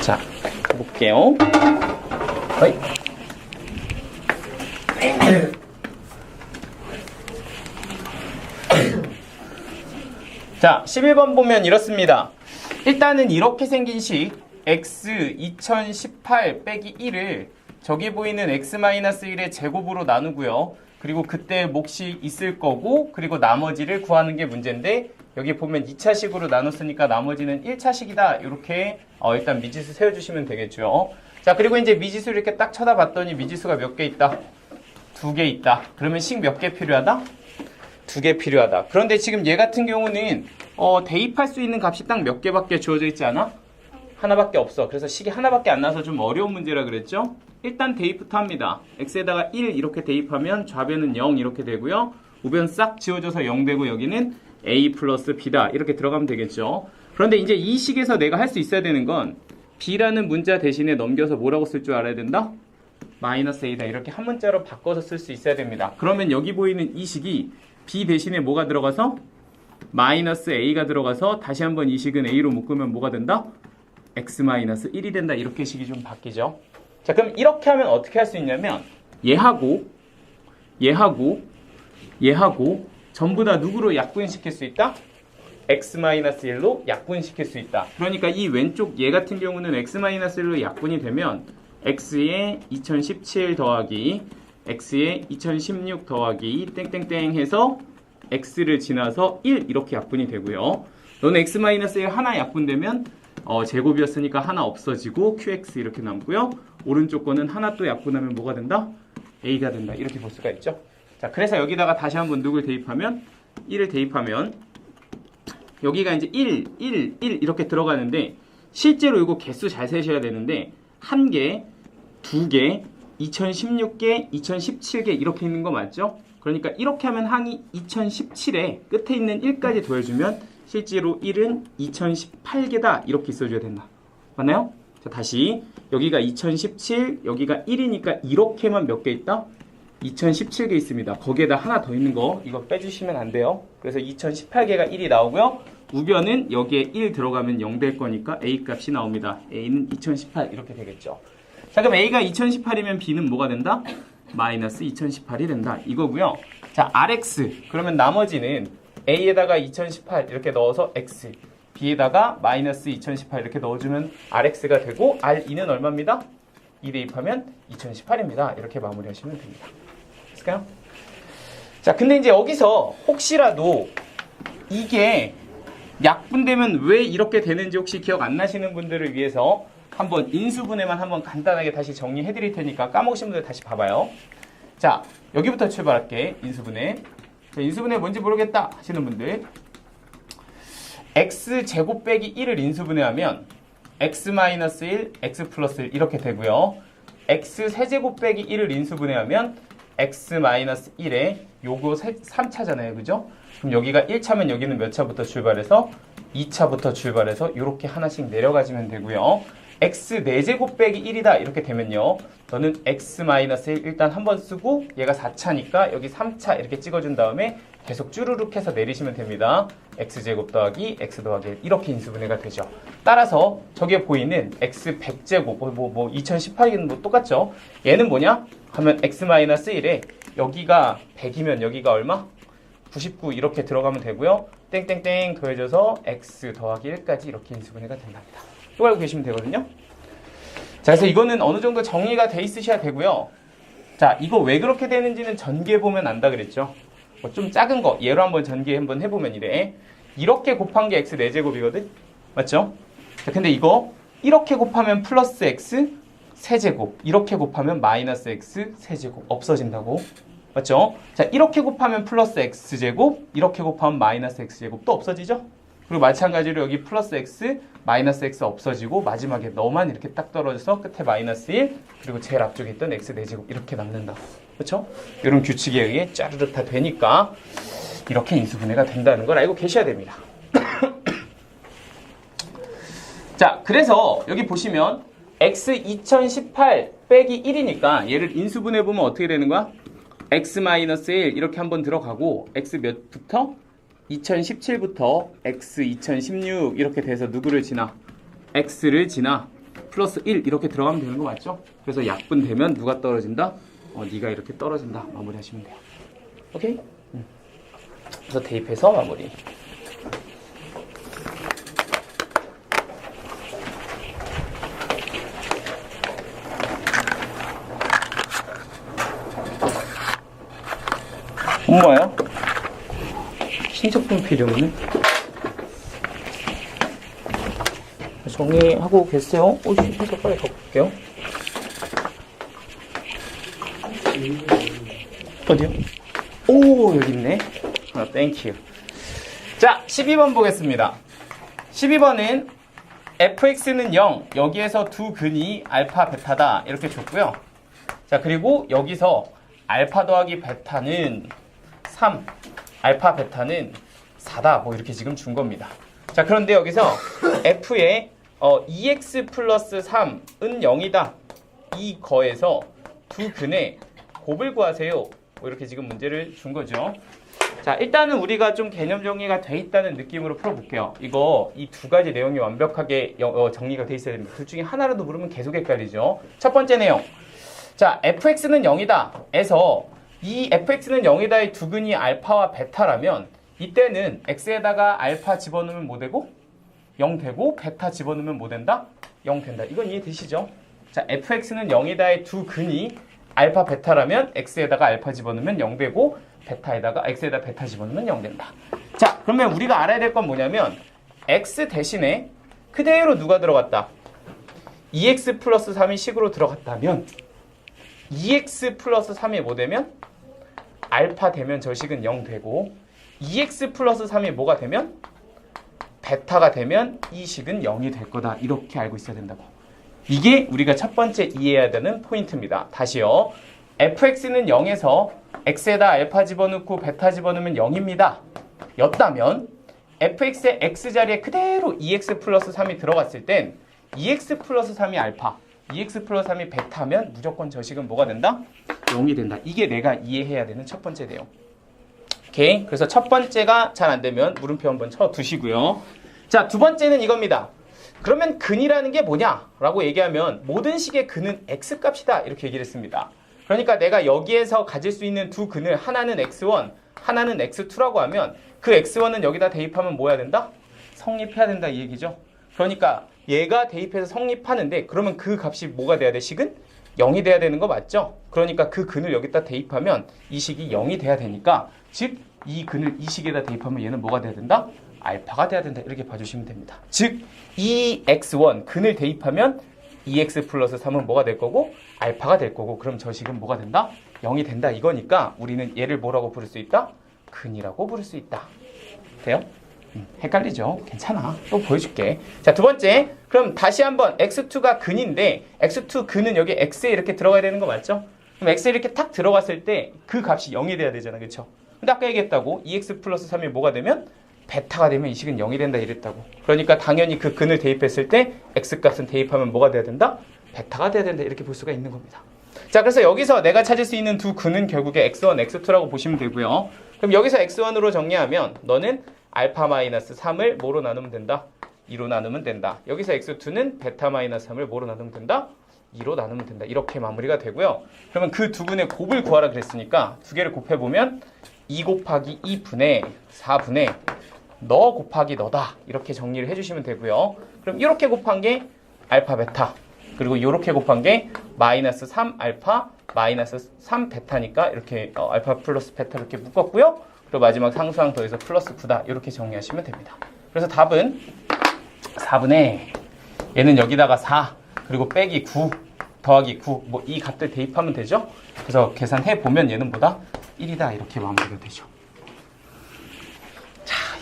자, 볼게요. 어이. 자, 11번 보면 이렇습니다. 일단은 이렇게 생긴 식 x 2018 빼기 1을 저기 보이는 x-1의 제곱으로 나누고요. 그리고 그때 몫이 있을 거고, 그리고 나머지를 구하는 게 문제인데, 여기 보면 2차식으로 나눴으니까 나머지는 1차식이다. 이렇게 일단 미지수 세워주시면 되겠죠. 자, 그리고 이제 미지수 이렇게 딱 쳐다봤더니 미지수가 몇 개 있다? 2개 있다. 그러면 식 몇 개 필요하다? 2개 필요하다. 그런데 지금 얘 같은 경우는 대입할 수 있는 값이 딱 몇 개밖에 주어져 있지 않아? 하나밖에 없어. 그래서 식이 하나밖에 안 나서 좀 어려운 문제라 그랬죠? 일단 대입부터 합니다. x에다가 1 이렇게 대입하면 좌변은 0 이렇게 되고요. 우변 싹 지워져서 0 되고 여기는 a 플러스 b다. 이렇게 들어가면 되겠죠. 그런데 이제 이 식에서 내가 할 수 있어야 되는 건 b라는 문자 대신에 넘겨서 뭐라고 쓸 줄 알아야 된다? 마이너스 a다. 이렇게 한 문자로 바꿔서 쓸 수 있어야 됩니다. 그러면 여기 보이는 이 식이 b 대신에 뭐가 들어가서? 마이너스 a가 들어가서 다시 한번 이 식은 a로 묶으면 뭐가 된다? x-1이 된다. 이렇게 식이 좀 바뀌죠. 자, 그럼 이렇게 하면 어떻게 할 수 있냐면 얘하고 전부 다 누구로 약분시킬 수 있다? x-1로 약분시킬 수 있다. 그러니까 이 왼쪽 얘 같은 경우는 x-1로 약분이 되면 x에 2017 더하기 x에 2016 더하기 땡땡땡 해서 x를 지나서 1 이렇게 약분이 되고요. 너는 x-1 하나 약분되면 제곱이었으니까 하나 없어지고 qx 이렇게 남고요. 오른쪽 거는 하나 또 약분하면 뭐가 된다? a가 된다. 이렇게 볼 수가 있죠. 자, 그래서 여기다가 다시 한번 누굴 대입하면 1을 대입하면 여기가 이제 1 이렇게 들어가는데 실제로 이거 개수 잘 세셔야 되는데 1개, 2개, 2016개, 2017개 이렇게 있는 거 맞죠? 그러니까 이렇게 하면 항이 2017에 끝에 있는 1까지 더해주면 실제로 1은 2018개다. 이렇게 써줘야 된다. 맞나요? 자, 다시 여기가 2017, 여기가 1이니까 이렇게만 몇 개 있다? 2017개 있습니다. 거기에다 하나 더 있는 거 이거 빼주시면 안 돼요. 그래서 2018개가 1이 나오고요. 우변은 여기에 1 들어가면 0 될 거니까 a 값이 나옵니다. a는 2018 이렇게 되겠죠. 자, 그럼 a가 2018이면 b는 뭐가 된다? 마이너스 2018이 된다. 이거고요. 자, rx 그러면 나머지는 a에다가 2018 이렇게 넣어서 x, b에다가 마이너스 2018 이렇게 넣어주면 rx가 되고 r2는 얼마입니다? 2 대입하면 2018입니다. 이렇게 마무리하시면 됩니다. 됐을까요? 자, 근데 이제 여기서 혹시라도 이게 약분되면 왜 이렇게 되는지 혹시 기억 안 나시는 분들을 위해서 한번 인수분해만 한번 간단하게 다시 정리해 드릴 테니까 까먹으신 분들 다시 봐봐요. 자, 여기부터 출발할게. 인수분해. 자, 인수분해 뭔지 모르겠다 하시는 분들, x제곱 빼기 1을 인수분해하면 x-1, x 플러스 1 이렇게 되고요. x세제곱 빼기 1을 인수분해하면 x-1에 요거 3차잖아요. 그죠? 그럼 여기가 1차면 여기는 몇 차부터 출발해서? 2차부터 출발해서 이렇게 하나씩 내려가시면 되고요. x 4제곱 빼기 1이다 이렇게 되면요, 너는 x-1 일단 한번 쓰고 얘가 4차니까 여기 3차 이렇게 찍어준 다음에 계속 쭈루룩 해서 내리시면 됩니다. x제곱 더하기 x 더하기 1 이렇게 인수분해가 되죠. 따라서 저기에 보이는 x 100제곱 2018이는 뭐 똑같죠. 얘는 뭐냐 하면 x-1에 여기가 100이면 여기가 얼마? 99 이렇게 들어가면 되고요. 땡땡땡 더해져서 x 더하기 1까지 이렇게 인수분해가 된답니다. 이거 알고 계시면 되거든요. 자, 그래서 이거는 어느 정도 정리가 돼 있으셔야 되고요. 자, 이거 왜 그렇게 되는지는 전개 보면 안다 그랬죠. 좀 작은 거 얘로 한번 전개 한번 해보면 이래. 이렇게 곱한 게 x 4제곱이거든. 맞죠? 자, 근데 이거 이렇게 곱하면 플러스 x 세제곱, 이렇게 곱하면 마이너스 x 세제곱 없어진다고. 맞죠? 자, 이렇게 곱하면 플러스 x제곱, 이렇게 곱하면 마이너스 x제곱 또 없어지죠? 그리고 마찬가지로 여기 플러스 x, 마이너스 x 없어지고 마지막에 너만 이렇게 딱 떨어져서 끝에 마이너스 1, 그리고 제일 앞쪽에 있던 x 4제곱 이렇게 남는다. 그렇죠? 이런 규칙에 의해 짜르르 다 되니까 이렇게 인수분해가 된다는 걸 알고 계셔야 됩니다. 자, 그래서 여기 보시면 x 2018 빼기 1이니까 얘를 인수분해 보면 어떻게 되는 거야? x-1 이렇게 한번 들어가고 x 몇부터? 2017부터 x 2016 이렇게 돼서 누구를 지나? x를 지나. 플러스 1 이렇게 들어가면 되는 거 맞죠? 그래서 약분 되면 누가 떨어진다? 네가 이렇게 떨어진다. 마무리하시면 돼요. 오케이? 그래서 대입해서 마무리. 엄마야? 신제품 필요하네. 정리하고 계세요? 신청 빨리 가볼게요. 어디요? 오, 여기 있네. 땡큐. 자, 12번 보겠습니다. 12번은 fx는 0, 여기에서 두 근이 알파, 베타다. 이렇게 줬고요. 자, 그리고 여기서 알파 더하기 베타는 3, 알파, 베타는 4다. 뭐 이렇게 지금 준 겁니다. 자, 그런데 여기서 f의 2x 플러스 3은 0이다. 이 거에서 두 근의 곱을 구하세요. 뭐 이렇게 지금 문제를 준 거죠. 자, 일단은 우리가 좀 개념 정리가 돼 있다는 느낌으로 풀어볼게요. 이거 이 두 가지 내용이 완벽하게 정리가 돼 있어야 됩니다. 둘 중에 하나라도 모르면 계속 헷갈리죠. 첫 번째 내용. 자, fx는 0이다. 에서 이 fx는 0이다의 두 근이 알파와 베타라면 이때는 x에다가 알파 집어넣으면 뭐 되고? 0 되고 베타 집어넣으면 뭐 된다? 0 된다. 이건 이해되시죠? 자, fx는 0이다의 두 근이 알파 베타라면 x에다가 알파 집어넣으면 0 되고 베타에다가 x에다 베타 집어넣으면 0 된다. 자, 그러면 우리가 알아야 될 건 뭐냐면 x 대신에 그대로 누가 들어갔다? 2x 플러스 3이 식으로 들어갔다면 2x 플러스 3이 뭐 되면? 알파 되면 저 식은 0 되고 2x 플러스 3이 뭐가 되면? 베타가 되면 이 식은 0이 될 거다. 이렇게 알고 있어야 된다고. 이게 우리가 첫 번째 이해해야 되는 포인트입니다. 다시요. fx는 0에서 x에다 알파 집어넣고 베타 집어넣으면 0입니다. 였다면 fx의 x자리에 그대로 2x 플러스 3이 들어갔을 땐 2x 플러스 3이 알파, 2x 플러스 3이 베타면 무조건 저 식은 뭐가 된다? 0이 된다. 이게 내가 이해해야 되는 첫 번째 내용. 오케이? 그래서 첫 번째가 잘 안 되면 물음표 한번 쳐 두시고요. 자, 두 번째는 이겁니다. 그러면 근이라는 게 뭐냐라고 얘기하면 모든 식의 근은 x값이다. 이렇게 얘기를 했습니다. 그러니까 내가 여기에서 가질 수 있는 두 근을 하나는 x1, 하나는 x2라고 하면 그 x1은 여기다 대입하면 뭐 해야 된다? 성립해야 된다 이 얘기죠. 그러니까 얘가 대입해서 성립하는데 그러면 그 값이 뭐가 돼야 돼? 식은 0이 돼야 되는 거 맞죠? 그러니까 그 근을 여기다 대입하면 이 식이 0이 돼야 되니까 즉 이 근을 이 식에다 대입하면 얘는 뭐가 돼야 된다? 알파가 돼야 된다. 이렇게 봐주시면 됩니다. 즉 이 x1 근을 대입하면 2x 플러스 3은 뭐가 될 거고? 알파가 될 거고 그럼 저 식은 뭐가 된다? 0이 된다 이거니까 우리는 얘를 뭐라고 부를 수 있다? 근이라고 부를 수 있다. 돼요? 헷갈리죠? 괜찮아. 또 보여줄게. 자, 두 번째. 그럼 다시 한번 x2가 근인데 x2 근은 여기 x에 이렇게 들어가야 되는 거 맞죠? 그럼 x에 이렇게 탁 들어갔을 때 그 값이 0이 돼야 되잖아. 그쵸? 근데 아까 얘기했다고 2x 플러스 3이 뭐가 되면? 베타가 되면 이 식은 0이 된다 이랬다고. 그러니까 당연히 그 근을 대입했을 때 x값은 대입하면 뭐가 돼야 된다? 베타가 돼야 된다. 이렇게 볼 수가 있는 겁니다. 자, 그래서 여기서 내가 찾을 수 있는 두 근은 결국에 x1, x2라고 보시면 되고요. 그럼 여기서 x1으로 정리하면 너는 알파 마이너스 3을 뭐로 나누면 된다? 2로 나누면 된다. 여기서 x2는 베타 마이너스 3을 뭐로 나누면 된다? 2로 나누면 된다. 이렇게 마무리가 되고요. 그러면 그 두 근의 곱을 구하라 그랬으니까 두 개를 곱해보면 2 곱하기 2분의 4분의 너 곱하기 너다. 이렇게 정리를 해주시면 되고요. 그럼 이렇게 곱한 게 알파 베타. 그리고 이렇게 곱한 게 마이너스 3 알파 마이너스 3 베타니까 이렇게 알파 플러스 베타 이렇게 묶었고요. 그리고 마지막 상수항 더해서 플러스 9다. 이렇게 정리하시면 됩니다. 그래서 답은 4분의 얘는 여기다가 4 그리고 빼기 9 더하기 9 뭐 이 값들 대입하면 되죠. 그래서 계산해 보면 얘는 보다 1이다. 이렇게 마무리가 되죠.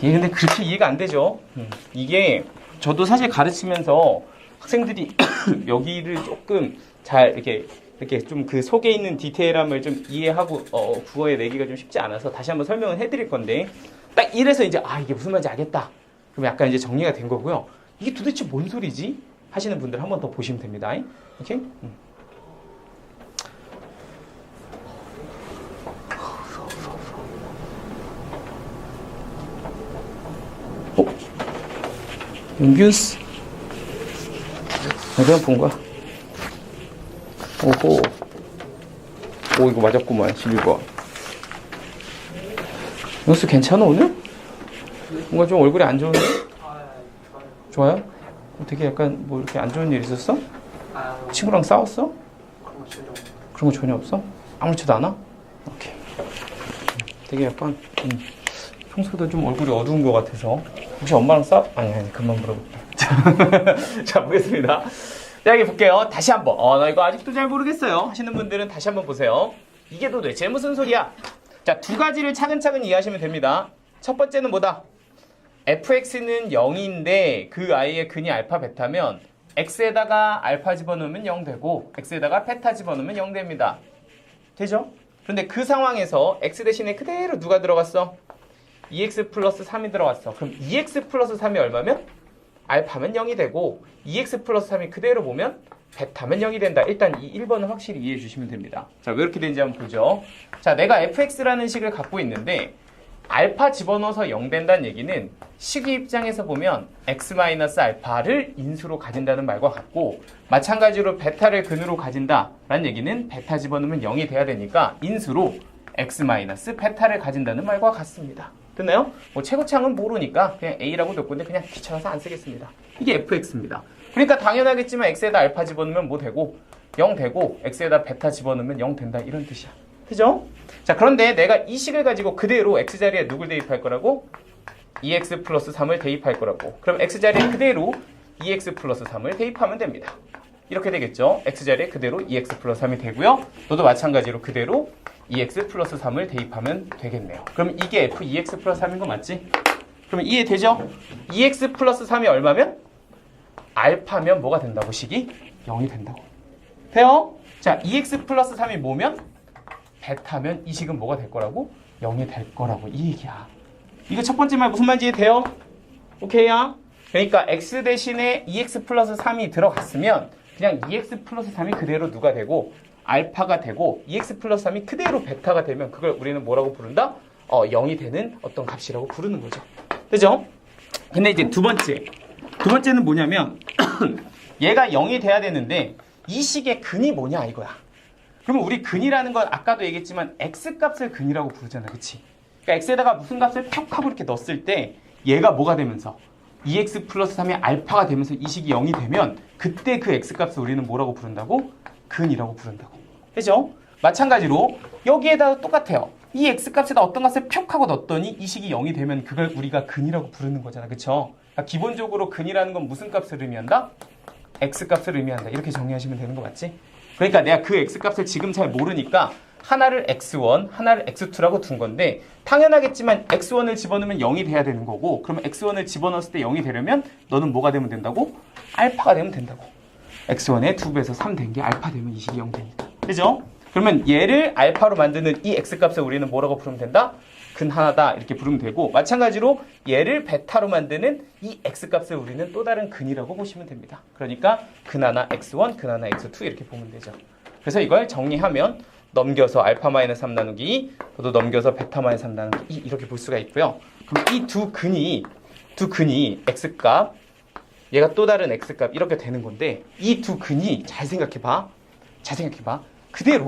얘 근데 그렇게 이해가 안 되죠. 이게 저도 사실 가르치면서 학생들이 여기를 조금 잘 이렇게 좀 그 속에 있는 디테일함을 좀 이해하고 국어에 내기가 좀 쉽지 않아서 다시 한번 설명을 해드릴 건데 딱 이래서 이제 이게 무슨 말인지 알겠다. 그럼 약간 이제 정리가 된 거고요. 이게 도대체 뭔 소리지? 하시는 분들 한 번 더 보시면 됩니다. 오케이? 윤규스 그냥 본 거야. 오호. 오, 이거 맞았구만. 11번. 영수 괜찮아, 오늘? 뭔가 좀 얼굴이 안 좋은데? 좋아요? 되게 약간 뭐 이렇게 안 좋은 일 있었어? 친구랑 싸웠어? 그런 거 전혀 없어? 아무렇지도 않아? 오케이. 되게 약간 평소보다 좀 얼굴이 어두운 것 같아서 혹시 엄마랑 아니 그만 물어볼게. 자 보겠습니다. 자 여기 볼게요. 다시 한번 나 이거 아직도 잘 모르겠어요 하시는 분들은 다시 한번 보세요. 이게 도대체 무슨 소리야? 자 두 가지를 차근차근 이해하시면 됩니다. 첫 번째는 뭐다? fx는 0인데 그 i의 근이 알파 베타면 x에다가 알파 집어넣으면 0 되고 x에다가 베타 집어넣으면 0 됩니다. 되죠? 그런데 그 상황에서 x 대신에 그대로 누가 들어갔어? 2x 플러스 3이 들어갔어. 그럼 2x 플러스 3이 얼마면? 알파면 0이 되고 2x 플러스 3이 그대로 보면 베타면 0이 된다. 일단 이 1번을 확실히 이해해 주시면 됩니다. 자, 왜 이렇게 되는지 한번 보죠. 자, 내가 fx라는 식을 갖고 있는데 알파 집어넣어서 0 된다는 얘기는 식의 입장에서 보면 x-알파를 인수로 가진다는 말과 같고 마찬가지로 베타를 근으로 가진다라는 얘기는 베타 집어넣으면 0이 돼야 되니까 인수로 x-베타를 가진다는 말과 같습니다. 됐나요? 뭐 최고창은 모르니까 그냥 A라고 넣고 있는데 그냥 귀찮아서 안 쓰겠습니다. 이게 fx입니다. 그러니까 당연하겠지만 x에다 알파 집어넣으면 뭐 되고 0 되고 x에다 베타 집어넣으면 0 된다 이런 뜻이야. 그죠? 자 그런데 내가 이 식을 가지고 그대로 x자리에 누굴 대입할 거라고? 2x 플러스 3을 대입할 거라고. 그럼 x자리에 그대로 2x 플러스 3을 대입하면 됩니다. 이렇게 되겠죠? x자리에 그대로 2x 플러스 3이 되고요. 너도 마찬가지로 그대로 2x 플러스 3을 대입하면 되겠네요. 그럼 이게 f 2x 플러스 3인 거 맞지? 그러면 이해되죠? 2x 플러스 3이 얼마면? 알파면 뭐가 된다고 식이? 0이 된다고. 돼요? 자 2x 플러스 3이 뭐면? 베타면 이 식은 뭐가 될 거라고? 0이 될 거라고 이 얘기야. 이거 첫 번째 말 무슨 말인지 돼요? 오케이야? 그러니까 x 대신에 2x 플러스 3이 들어갔으면 그냥 2x 플러스 3이 그대로 누가 되고 알파가 되고 2x 플러스 3이 그대로 베타가 되면 그걸 우리는 뭐라고 부른다? 0이 되는 어떤 값이라고 부르는 거죠. 그죠? 근데 이제 두 번째는 뭐냐면 얘가 0이 돼야 되는데 이 식의 근이 뭐냐 이거야. 그러면 우리 근이라는 건 아까도 얘기했지만 x값을 근이라고 부르잖아. 그치? 그러니까 x에다가 무슨 값을 팍 하고 이렇게 넣었을 때 얘가 뭐가 되면서 2x 플러스 3이 알파가 되면서 이 식이 0이 되면 그때 그 x값을 우리는 뭐라고 부른다고? 근이라고 부른다고. 그죠? 마찬가지로 여기에다 똑같아요. 이 x값에다 어떤 값을 팍 하고 넣었더니 이 식이 0이 되면 그걸 우리가 근이라고 부르는 거잖아. 그쵸? 그러니까 기본적으로 근이라는 건 무슨 값을 의미한다? x값을 의미한다. 이렇게 정리하시면 되는 거 맞지? 그러니까 내가 그 x값을 지금 잘 모르니까 하나를 x1, 하나를 x2라고 둔 건데 당연하겠지만 x1을 집어넣으면 0이 돼야 되는 거고 그러면 x1을 집어넣었을 때 0이 되려면 너는 뭐가 되면 된다고? 알파가 되면 된다고. x1의 2배에서 3 된 게 알파 되면 이 식이 0 되니까. 그죠? 그러면 얘를 알파로 만드는 이 x값을 우리는 뭐라고 부르면 된다? 근 하나다 이렇게 부르면 되고 마찬가지로 얘를 베타로 만드는 이 x값을 우리는 또 다른 근이라고 보시면 됩니다. 그러니까 근 하나 x1, 근 하나 x2 이렇게 보면 되죠. 그래서 이걸 정리하면 넘겨서 알파 마이너스 3 나누기 2, 또 넘겨서 베타 마이너스 3 나누기 2 이렇게 볼 수가 있고요. 그럼 이 두 근이 x값, 얘가 또 다른 x값 이렇게 되는 건데 이 두 근이 잘 생각해봐. 그대로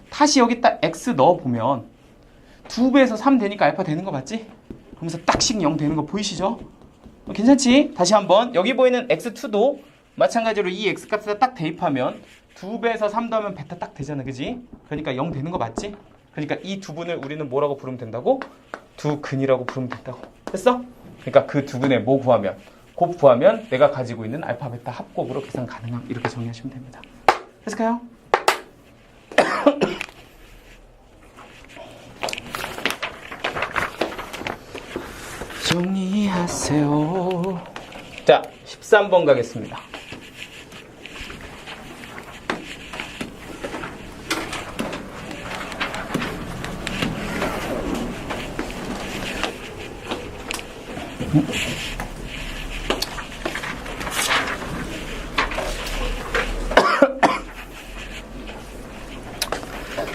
다시 여기다 x 넣어보면 2배에서 3 되니까 알파 되는 거 맞지? 그러면서 딱씩 0 되는 거 보이시죠? 괜찮지? 다시 한번 여기 보이는 x2도 마찬가지로 이 x값에다 딱 대입하면 2배에서 3 더하면 베타 딱 되잖아. 그지? 그러니까 0 되는 거 맞지? 그러니까 이 두 분을 우리는 뭐라고 부르면 된다고? 두 근이라고 부르면 된다고. 됐어? 그러니까 그 두 근의 뭐 구하면? 곱 구하면 내가 가지고 있는 알파 베타 합곱으로 계산 가능함. 이렇게 정리하시면 됩니다. 됐을까요? 정리하세요. 자, 13번 가겠습니다.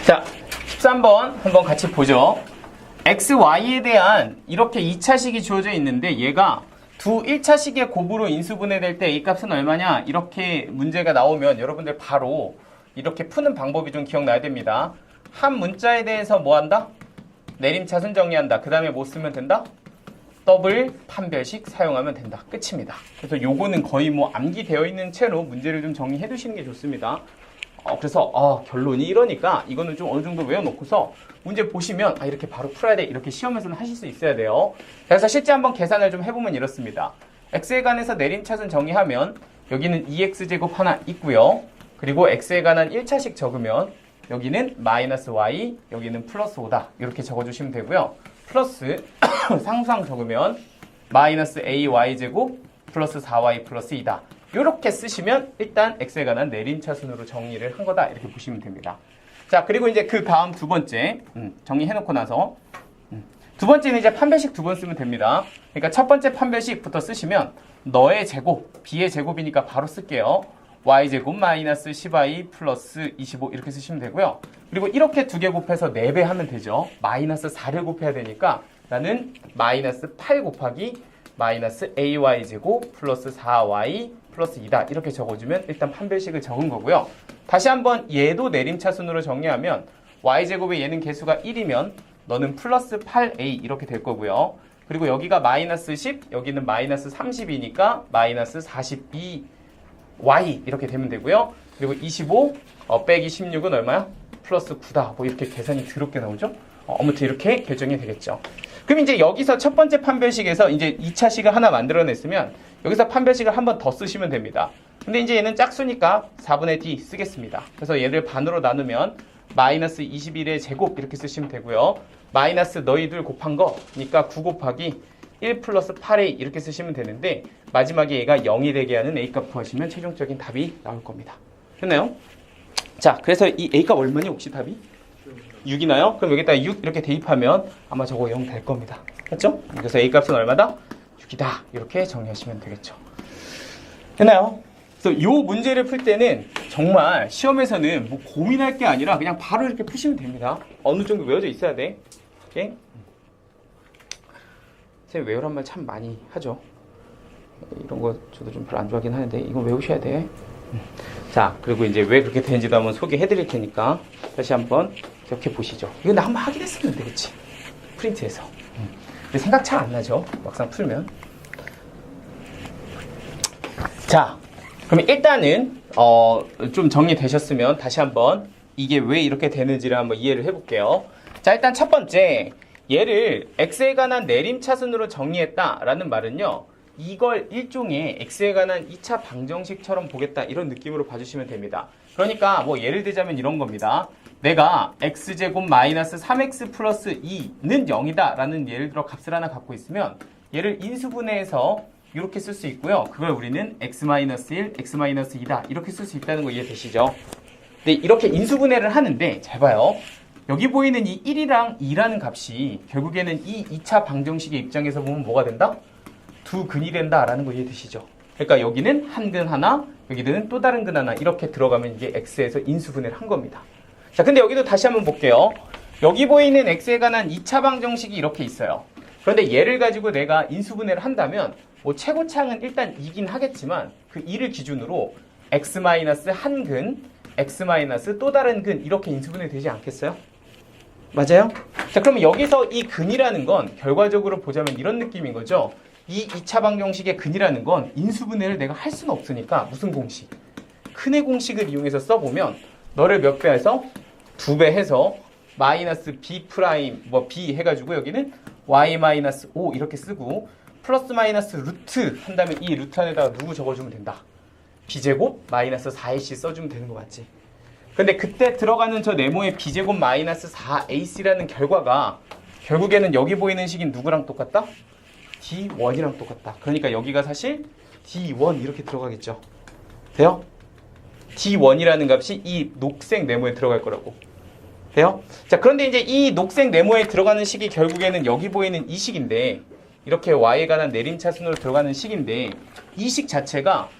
자, 13번 한번 같이 보죠. x, y에 대한 이렇게 2차식이 주어져 있는데 얘가 두 1차식의 곱으로 인수분해될 때 A값은 얼마냐? 이렇게 문제가 나오면 여러분들 바로 이렇게 푸는 방법이 좀 기억나야 됩니다. 한 문자에 대해서 뭐 한다? 내림차순 정리한다. 그 다음에 뭐 쓰면 된다? 더블 판별식 사용하면 된다. 끝입니다. 그래서 요거는 거의 뭐 암기되어 있는 채로 문제를 좀 정리해 두시는 게 좋습니다. 그래서 결론이 이러니까 이거는 좀 어느 정도 외워놓고서 문제 보시면 이렇게 바로 풀어야 돼. 이렇게 시험에서는 하실 수 있어야 돼요. 그래서 실제 한번 계산을 좀 해보면 이렇습니다. x에 관해서 내림차순 정의하면 여기는 2x제곱 하나 있고요. 그리고 x에 관한 1차식 적으면 여기는 마이너스 y, 여기는 플러스 5다. 이렇게 적어주시면 되고요. 플러스 상수항 적으면 마이너스 ay제곱 플러스 4y 플러스 2다. 이렇게 쓰시면 일단 x에 관한 내림차순으로 정리를 한 거다. 이렇게 보시면 됩니다. 자, 그리고 이제 그 다음 두 번째 정리해놓고 나서 두 번째는 이제 판별식 두 번 쓰면 됩니다. 그러니까 첫 번째 판별식부터 쓰시면 너의 제곱, b의 제곱이니까 바로 쓸게요. y제곱 마이너스 10y 플러스 25 이렇게 쓰시면 되고요. 그리고 이렇게 두 개 곱해서 4배 하면 되죠. 마이너스 4를 곱해야 되니까 나는 마이너스 8 곱하기 마이너스 ay제곱 플러스 4y 플러스 2다. 이렇게 적어주면 일단 판별식을 적은 거고요. 다시 한번 얘도 내림차순으로 정리하면 y제곱에 얘는 개수가 1이면 너는 플러스 8a 이렇게 될 거고요. 그리고 여기가 마이너스 10, 여기는 마이너스 30이니까 마이너스 42y 이렇게 되면 되고요. 그리고 25 빼기 16은 얼마야? 플러스 9다. 뭐 이렇게 계산이 더럽게 나오죠? 아무튼 이렇게 결정이 되겠죠. 그럼 이제 여기서 첫 번째 판별식에서 이제 2차식을 하나 만들어냈으면 여기서 판별식을 한 번 더 쓰시면 됩니다. 근데 이제 얘는 짝수니까 4분의 d 쓰겠습니다. 그래서 얘를 반으로 나누면 마이너스 21의 제곱 이렇게 쓰시면 되고요. 마이너스 너희들 곱한 거니까 9 곱하기 1 플러스 8a 이렇게 쓰시면 되는데 마지막에 얘가 0이 되게 하는 a값 구하시면 최종적인 답이 나올 겁니다. 됐나요? 자, 그래서 이 a값 얼마니 혹시 답이? 6이나요? 그럼 여기다가 6 이렇게 대입하면 아마 저거 0 될 겁니다. 맞죠? 그래서 a값은 얼마다? 6이다. 이렇게 정리하시면 되겠죠. 됐나요? 그래서 이 문제를 풀 때는 정말 시험에서는 뭐 고민할 게 아니라 그냥 바로 이렇게 푸시면 됩니다. 어느 정도 외워져 있어야 돼. 오케이? 선생님 외우란 말 참 많이 하죠. 이런 거 저도 좀 별로 안 좋아하긴 하는데 이건 외우셔야 돼. 자, 그리고 이제 왜 그렇게 되는지도 한번 소개해 드릴 테니까 다시 한번 기억해 보시죠. 이거 나 한번 하긴 했었는데, 그치? 프린트에서. 근데 생각 잘 안 나죠? 막상 풀면. 자, 그럼 일단은 좀 정리되셨으면 다시 한번 이게 왜 이렇게 되는지를 한번 이해를 해볼게요. 자, 일단 첫 번째, 얘를 x에 관한 내림차순으로 정리했다라는 말은요. 이걸 일종의 x에 관한 2차 방정식처럼 보겠다 이런 느낌으로 봐주시면 됩니다. 그러니까 뭐 예를 들자면 이런 겁니다. 내가 x제곱 마이너스 3x 플러스 2는 0이다 라는 예를 들어 값을 하나 갖고 있으면 얘를 인수분해해서 이렇게 쓸 수 있고요. 그걸 우리는 x-1, x-2다 이렇게 쓸 수 있다는 거 이해되시죠? 근데 이렇게 인수분해를 하는데 잘 봐요. 여기 보이는 이 1이랑 2라는 값이 결국에는 이 2차 방정식의 입장에서 보면 뭐가 된다? 두 근이 된다라는 거 이해되시죠? 그러니까 여기는 한 근 하나, 여기는 또 다른 근 하나 이렇게 들어가면 이게 x에서 인수분해를 한 겁니다. 자, 근데 여기도 다시 한번 볼게요. 여기 보이는 x에 관한 2차 방정식이 이렇게 있어요. 그런데 얘를 가지고 내가 인수분해를 한다면 뭐 최고차항은 일단 2긴 하겠지만 그 2를 기준으로 x-한 근, x- 또 다른 근 이렇게 인수분해 되지 않겠어요? 맞아요? 자, 그러면 여기서 이 근이라는 건 결과적으로 보자면 이런 느낌인 거죠. 이 2차 방정식의 근이라는 건 인수분해를 내가 할 수는 없으니까 무슨 공식? 큰의 공식을 이용해서 써보면 너를 몇 배 해서? 2배 해서 마이너스 b 프라임 뭐 b 해가지고 여기는 y 마이너스 5 이렇게 쓰고 플러스 마이너스 루트 한다면 이 루트 안에다가 누구 적어주면 된다. b제곱 마이너스 4ac 써주면 되는 거 맞지? 근데 그때 들어가는 저 네모의 b제곱 마이너스 4ac라는 결과가 결국에는 여기 보이는 식인 누구랑 똑같다? D1이랑 똑같다. 그러니까 여기가 사실 D1 이렇게 들어가겠죠. 돼요? D1이라는 값이 이 녹색 네모에 들어갈 거라고. 돼요? 자, 그런데 이제 이 녹색 네모에 들어가는 식이 결국에는 여기 보이는 이 식인데 이렇게 y에 관한 내림차순으로 들어가는 식인데 이 식 자체가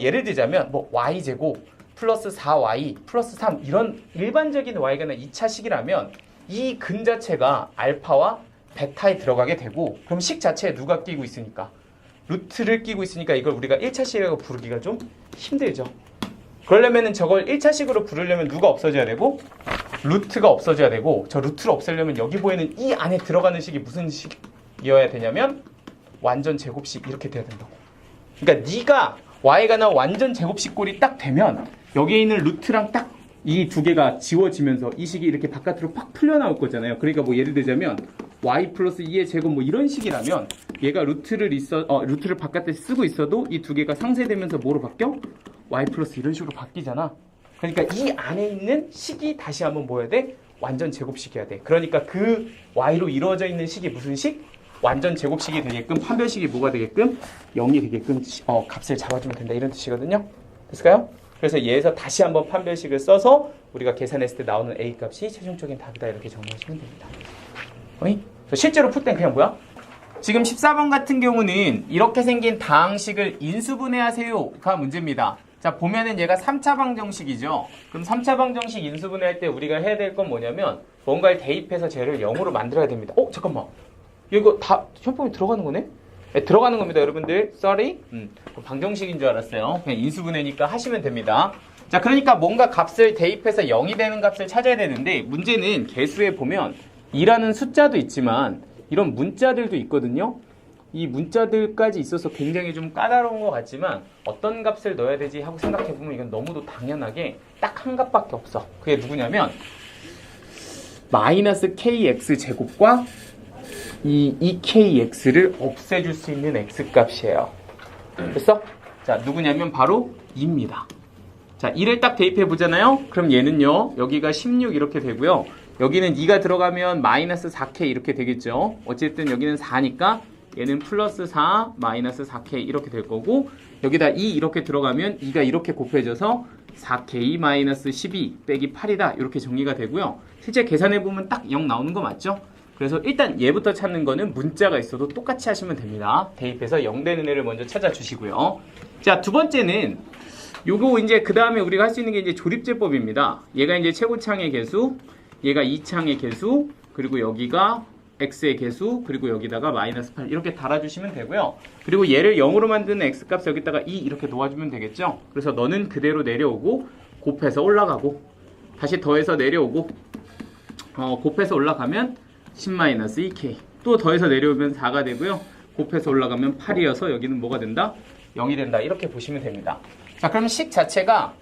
예를 들자면 뭐 y제곱 플러스 4y 플러스 3 이런 일반적인 y에 관한 2차 식이라면 이 근 자체가 알파와 베타에 들어가게 되고 그럼 식 자체에 누가 끼고 있으니까 루트를 끼고 있으니까 이걸 우리가 1차식이라고 부르기가 좀 힘들죠. 그러려면 저걸 1차식으로 부르려면 누가 없어져야 되고 루트가 없어져야 되고, 저 루트를 없애려면 여기 보이는 이 안에 들어가는 식이 무슨 식이어야 되냐면 완전 제곱식 이렇게 돼야 된다고. 그러니까 네가 y에 관한 완전 제곱식 꼴이 딱 되면 여기에 있는 루트랑 딱 이 두 개가 지워지면서 이 식이 이렇게 바깥으로 팍 풀려나올 거잖아요. 그러니까 뭐 예를 들자면 y 플러스 2의 제곱 뭐 이런 식이라면 얘가 루트를 바깥에 쓰고 있어도 이 두 개가 상쇄되면서 뭐로 바뀌어? y 플러스 이런 식으로 바뀌잖아. 그러니까 이 안에 있는 식이 다시 한번 뭐여야 돼? 완전 제곱식이어야 돼. 그러니까 그 y로 이루어져 있는 식이 무슨 식? 완전 제곱식이 되게끔, 판별식이 뭐가 되게끔? 0이 되게끔 값을 잡아주면 된다, 이런 뜻이거든요. 됐을까요? 그래서 얘에서 다시 한번 판별식을 써서 우리가 계산했을 때 나오는 a 값이 최종적인 답이다, 이렇게 정리하시면 됩니다. 실제로 풀 땐 그냥 뭐야? 지금 14번 같은 경우는 이렇게 생긴 다항식을 인수분해하세요가 문제입니다. 자, 보면은 얘가 3차 방정식이죠. 그럼 3차 방정식 인수분해할 때 우리가 해야 될 건 뭐냐면 뭔가를 대입해서 쟤를 0으로 만들어야 됩니다. 잠깐만. 이거 다 현법에 들어가는 거네? 네, 들어가는 겁니다, 여러분들. Sorry. 방정식인 줄 알았어요. 그냥 인수분해니까 하시면 됩니다. 자, 그러니까 뭔가 값을 대입해서 0이 되는 값을 찾아야 되는데, 문제는 계수에 보면 2라는 숫자도 있지만 이런 문자들도 있거든요. 이 문자들까지 있어서 굉장히 좀 까다로운 것 같지만 어떤 값을 넣어야 되지 하고 생각해보면 이건 너무도 당연하게 딱 한 값밖에 없어. 그게 누구냐면 마이너스 kx 제곱과 이 2kx를 없애줄 수 있는 x값이에요. 됐어? 자, 누구냐면 바로 2입니다. 자, 2를 딱 대입해 보잖아요. 그럼 얘는요, 여기가 16 이렇게 되고요. 여기는 2가 들어가면 마이너스 4k 이렇게 되겠죠. 어쨌든 여기는 4니까 얘는 플러스 4 마이너스 4k 이렇게 될 거고, 여기다 2 이렇게 들어가면 2가 이렇게 곱해져서 4k 마이너스 12 빼기 8이다, 이렇게 정리가 되고요. 실제 계산해보면 딱 0 나오는 거 맞죠? 그래서 일단 얘부터 찾는 거는 문자가 있어도 똑같이 하시면 됩니다. 대입해서 0 되는 애를 먼저 찾아주시고요. 자, 두 번째는 요거 이제 그 다음에 우리가 할 수 있는 게 이제 조립제법입니다. 얘가 이제 최고창의 개수, 얘가 2창의 개수, 그리고 여기가 x의 개수, 그리고 여기다가 마이너스 8 이렇게 달아주시면 되고요. 그리고 얘를 0으로 만드는 x값 여기다가 2 이렇게 놓아주면 되겠죠. 그래서 너는 그대로 내려오고 곱해서 올라가고 다시 더해서 내려오고 곱해서 올라가면 10-2k 또 더해서 내려오면 4가 되고요. 곱해서 올라가면 8이어서 여기는 뭐가 된다? 0이 된다, 이렇게 보시면 됩니다. 자, 그럼 식 자체가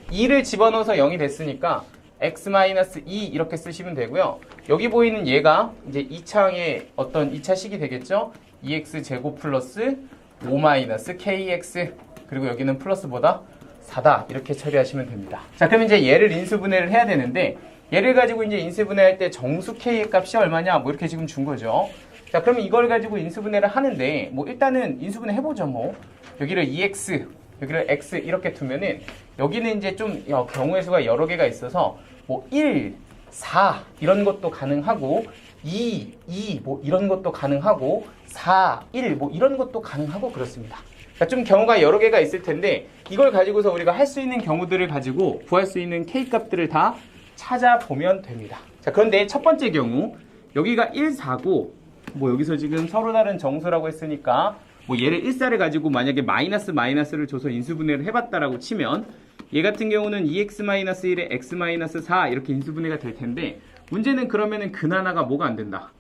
2를 집어넣어서 0이 됐으니까 x-2 이렇게 쓰시면 되고요. 여기 보이는 얘가 이제 2차의 어떤 2차 식이 되겠죠. 2x 제곱 플러스 5-kx, 그리고 여기는 플러스보다 4다, 이렇게 처리하시면 됩니다. 자, 그럼 이제 얘를 인수분해를 해야 되는데, 얘를 가지고 이제 인수분해할 때 정수 k의 값이 얼마냐, 뭐 이렇게 지금 준 거죠. 자, 그러면 이걸 가지고 인수분해를 하는데, 뭐 일단은 인수분해 해보죠. 뭐 여기를 2x, 여기를 x 이렇게 두면은 여기는 이제 좀 경우의 수가 여러 개가 있어서 뭐 1, 4 이런 것도 가능하고 2 뭐 이런 것도 가능하고 4, 1 뭐 이런 것도 가능하고 그렇습니다. 그러니까 좀 경우가 여러 개가 있을 텐데 이걸 가지고서 우리가 할 수 있는 경우들을 가지고 구할 수 있는 k 값들을 다 찾아보면 됩니다. 자, 그런데 첫 번째 경우 여기가 1, 4고 뭐 여기서 지금 서로 다른 정수라고 했으니까 뭐 얘를 1, 4를 가지고 만약에 마이너스를 줘서 인수분해를 해봤다라고 치면 얘 같은 경우는 2x-1에 x-4 이렇게 인수분해가 될 텐데, 문제는 그러면은 근하나가 뭐가 안 된다?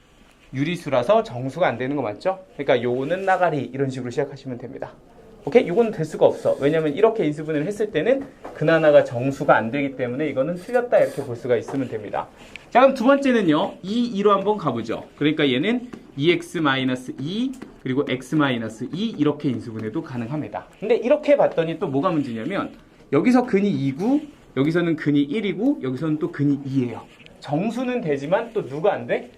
유리수라서 정수가 안 되는 거 맞죠? 그러니까 요거는 나가리 이런 식으로 시작하시면 됩니다. 오케이? 요거는 될 수가 없어. 왜냐면 이렇게 인수분해를 했을 때는 근하나가 정수가 안 되기 때문에 이거는 틀렸다, 이렇게 볼 수가 있으면 됩니다. 자, 그럼 두 번째는요, 2로 한번 가보죠. 그러니까 얘는 2x-2 그리고 x-2 이렇게 인수분해도 가능합니다. 근데 이렇게 봤더니 또 뭐가 문제냐면 여기서 근이 2고 여기서는 근이 1이고 여기서는 또 근이 2예요. 정수는 되지만 또 누가 안 돼?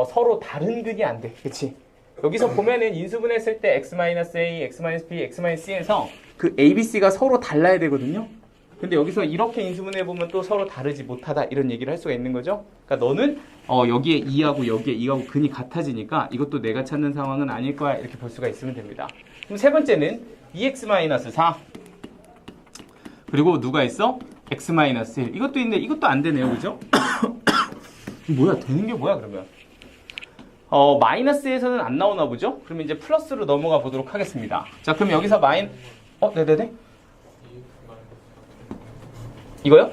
서로 다른 근이 안 돼. 그치? 여기서 보면은 인수분해했을 때 x-a, x-b, x-c에서 그 a, b, c가 서로 달라야 되거든요. 근데 여기서 이렇게 인수분해해보면 또 서로 다르지 못하다, 이런 얘기를 할 수가 있는 거죠. 그러니까 너는 여기에 2하고 여기에 2하고 근이 같아지니까 이것도 내가 찾는 상황은 아닐 거야, 이렇게 볼 수가 있으면 됩니다. 그럼 세 번째는 2x-4 그리고 누가 있어? x-1 이것도 있는데 이것도 안 되네요. 그죠? 뭐야, 되는 게 뭐야 그러면? 마이너스에서는 안 나오나 보죠? 그러면 이제 플러스로 넘어가 보도록 하겠습니다. 자, 그럼 여기서 네네네. 이거요?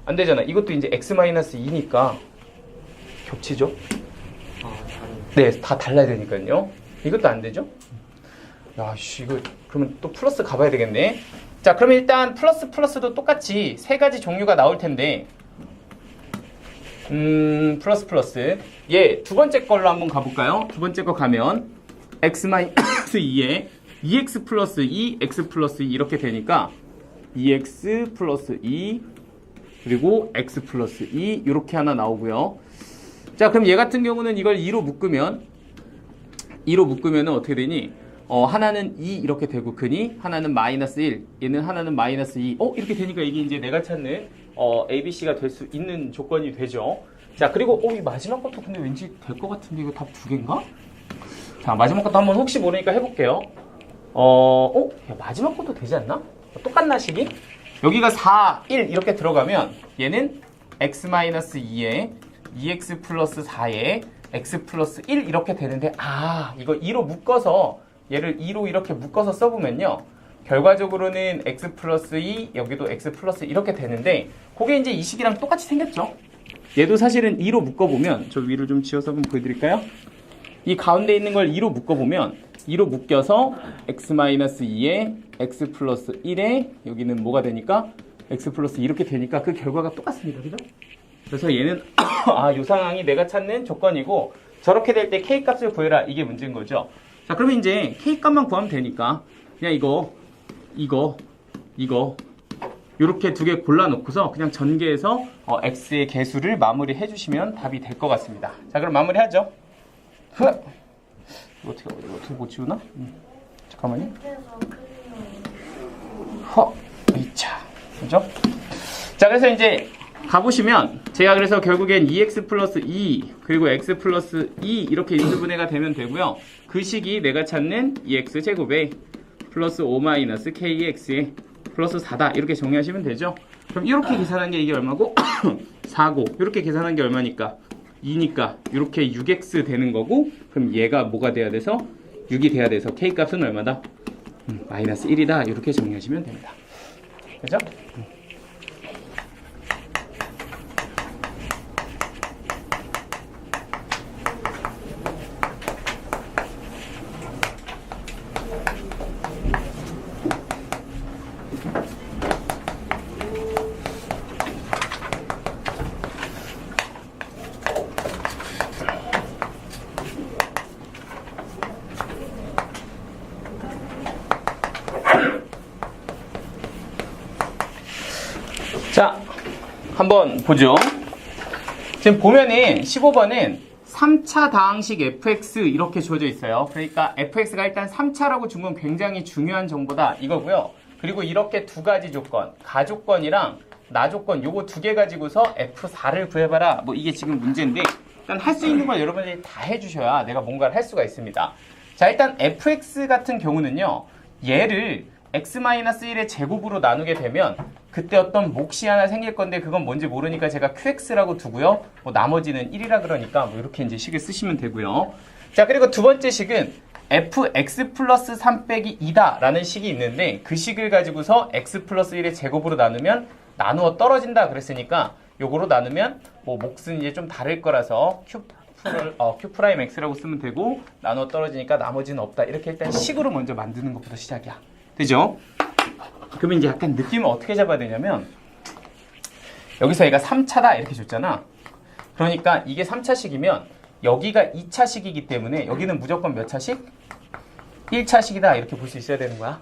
안 되잖아. 이것도 이제 x-2니까 겹치죠? 네, 다 달라야 되니까요. 이것도 안 되죠? 야, 이거 그러면 또 플러스 가봐야 되겠네. 자, 그러면 일단 플러스도 똑같이 세 가지 종류가 나올 텐데, 플러스. 예, 두 번째 걸로 한번 가볼까요? 두 번째 거 가면 x-2에 2x 플러스 2, x 플러스 2 이렇게 되니까 2x 플러스 2 그리고 x 플러스 2 이렇게 하나 나오고요. 자, 그럼 얘 같은 경우는 이걸 2로 묶으면 어떻게 되니? 하나는 2 이렇게 되고 크니 하나는 마이너스 1, 얘는 하나는 마이너스 2. 이렇게 되니까 이게 이제 내가 찾는 ABC가 될 수 있는 조건이 되죠. 자, 그리고 이 마지막 것도 근데 왠지 될 것 같은데 이거 답 두 개인가? 자, 마지막 것도 한번 혹시 모르니까 해볼게요. 야, 마지막 것도 되지 않나? 똑같나 식이? 여기가 4, 1 이렇게 들어가면 얘는 x-2에 2x 플러스 4에 x 플러스 1 이렇게 되는데 이거 2로 묶어서 얘를 2로 이렇게 묶어서 써보면요. 결과적으로는 x 플러스 2 여기도 x 플러스 이렇게 되는데 그게 이제 이 식이랑 똑같이 생겼죠. 얘도 사실은 2로 묶어보면 저 위를 좀 지어서 한번 보여드릴까요? 이 가운데 있는 걸 2로 묶어보면 2로 묶여서 x-2에 x 플러스 1에 여기는 뭐가 되니까 x 플러스 이렇게 되니까 그 결과가 똑같습니다. 그죠? 그래서 얘는 요 상황이 내가 찾는 조건이고 저렇게 될 때 k 값을 구해라 이게 문제인 거죠. 자, 그러면 이제 k 값만 구하면 되니까 그냥 이거 이렇게 두 개 골라놓고서 그냥 전개해서 x의 개수를 마무리해 주시면 답이 될 것 같습니다. 자, 그럼 마무리하죠. 이거 어떻게 못 지우나? 잠깐만요. 이차 그죠? 자, 그래서 이제 가보시면 제가 그래서 결국엔 2x 플러스 2 그리고 x 플러스 2 이렇게 인수분해가 되면 되고요. 그 식이 내가 찾는 2x 제곱에 플러스 5 마이너스 kx에 플러스 4다 이렇게 정리하시면 되죠. 그럼 이렇게 계산한 게 이게 얼마고? 4고 이렇게 계산한 게 얼마니까? 2니까 이렇게 6x 되는 거고 그럼 얘가 뭐가 돼야 돼서? 6이 돼야 돼서 k값은 얼마다? 마이너스 1이다 이렇게 정리하시면 됩니다. 그죠? 자, 한번 보죠. 지금 보면은 15번은 3차 다항식 fx 이렇게 주어져 있어요. 그러니까 fx가 일단 3차라고 준 건 굉장히 중요한 정보다 이거고요. 그리고 이렇게 두 가지 조건, 가조건이랑 나조건 요거 두 개 가지고서 f4를 구해봐라. 뭐 이게 지금 문제인데 일단 할 수 있는 걸 여러분들이 다 해주셔야 내가 뭔가를 할 수가 있습니다. 자, 일단 fx 같은 경우는요. 얘를 x-1의 제곱으로 나누게 되면 그때 어떤 몫이 하나 생길 건데 그건 뭔지 모르니까 제가 qx라고 두고요. 뭐 나머지는 1이라 그러니까 뭐 이렇게 이제 식을 쓰시면 되고요. 자, 그리고 두 번째 식은 fx 플러스 3 빼기 2다 라는 식이 있는데 그 식을 가지고서 x 플러스 1의 제곱으로 나누면 나누어 떨어진다 그랬으니까 요거로 나누면 뭐 몫은 이제 좀 다를 거라서 q 프라임 x라고 쓰면 되고 나누어 떨어지니까 나머지는 없다. 이렇게 일단 식으로 먼저 만드는 것부터 시작이야. 되죠? 그러면 이제 약간 느낌을 어떻게 잡아야 되냐면 여기서 얘가 3차다 이렇게 줬잖아. 그러니까 이게 3차식이면 여기가 2차식이기 때문에 여기는 무조건 몇 차식? 1차식이다 이렇게 볼 수 있어야 되는 거야.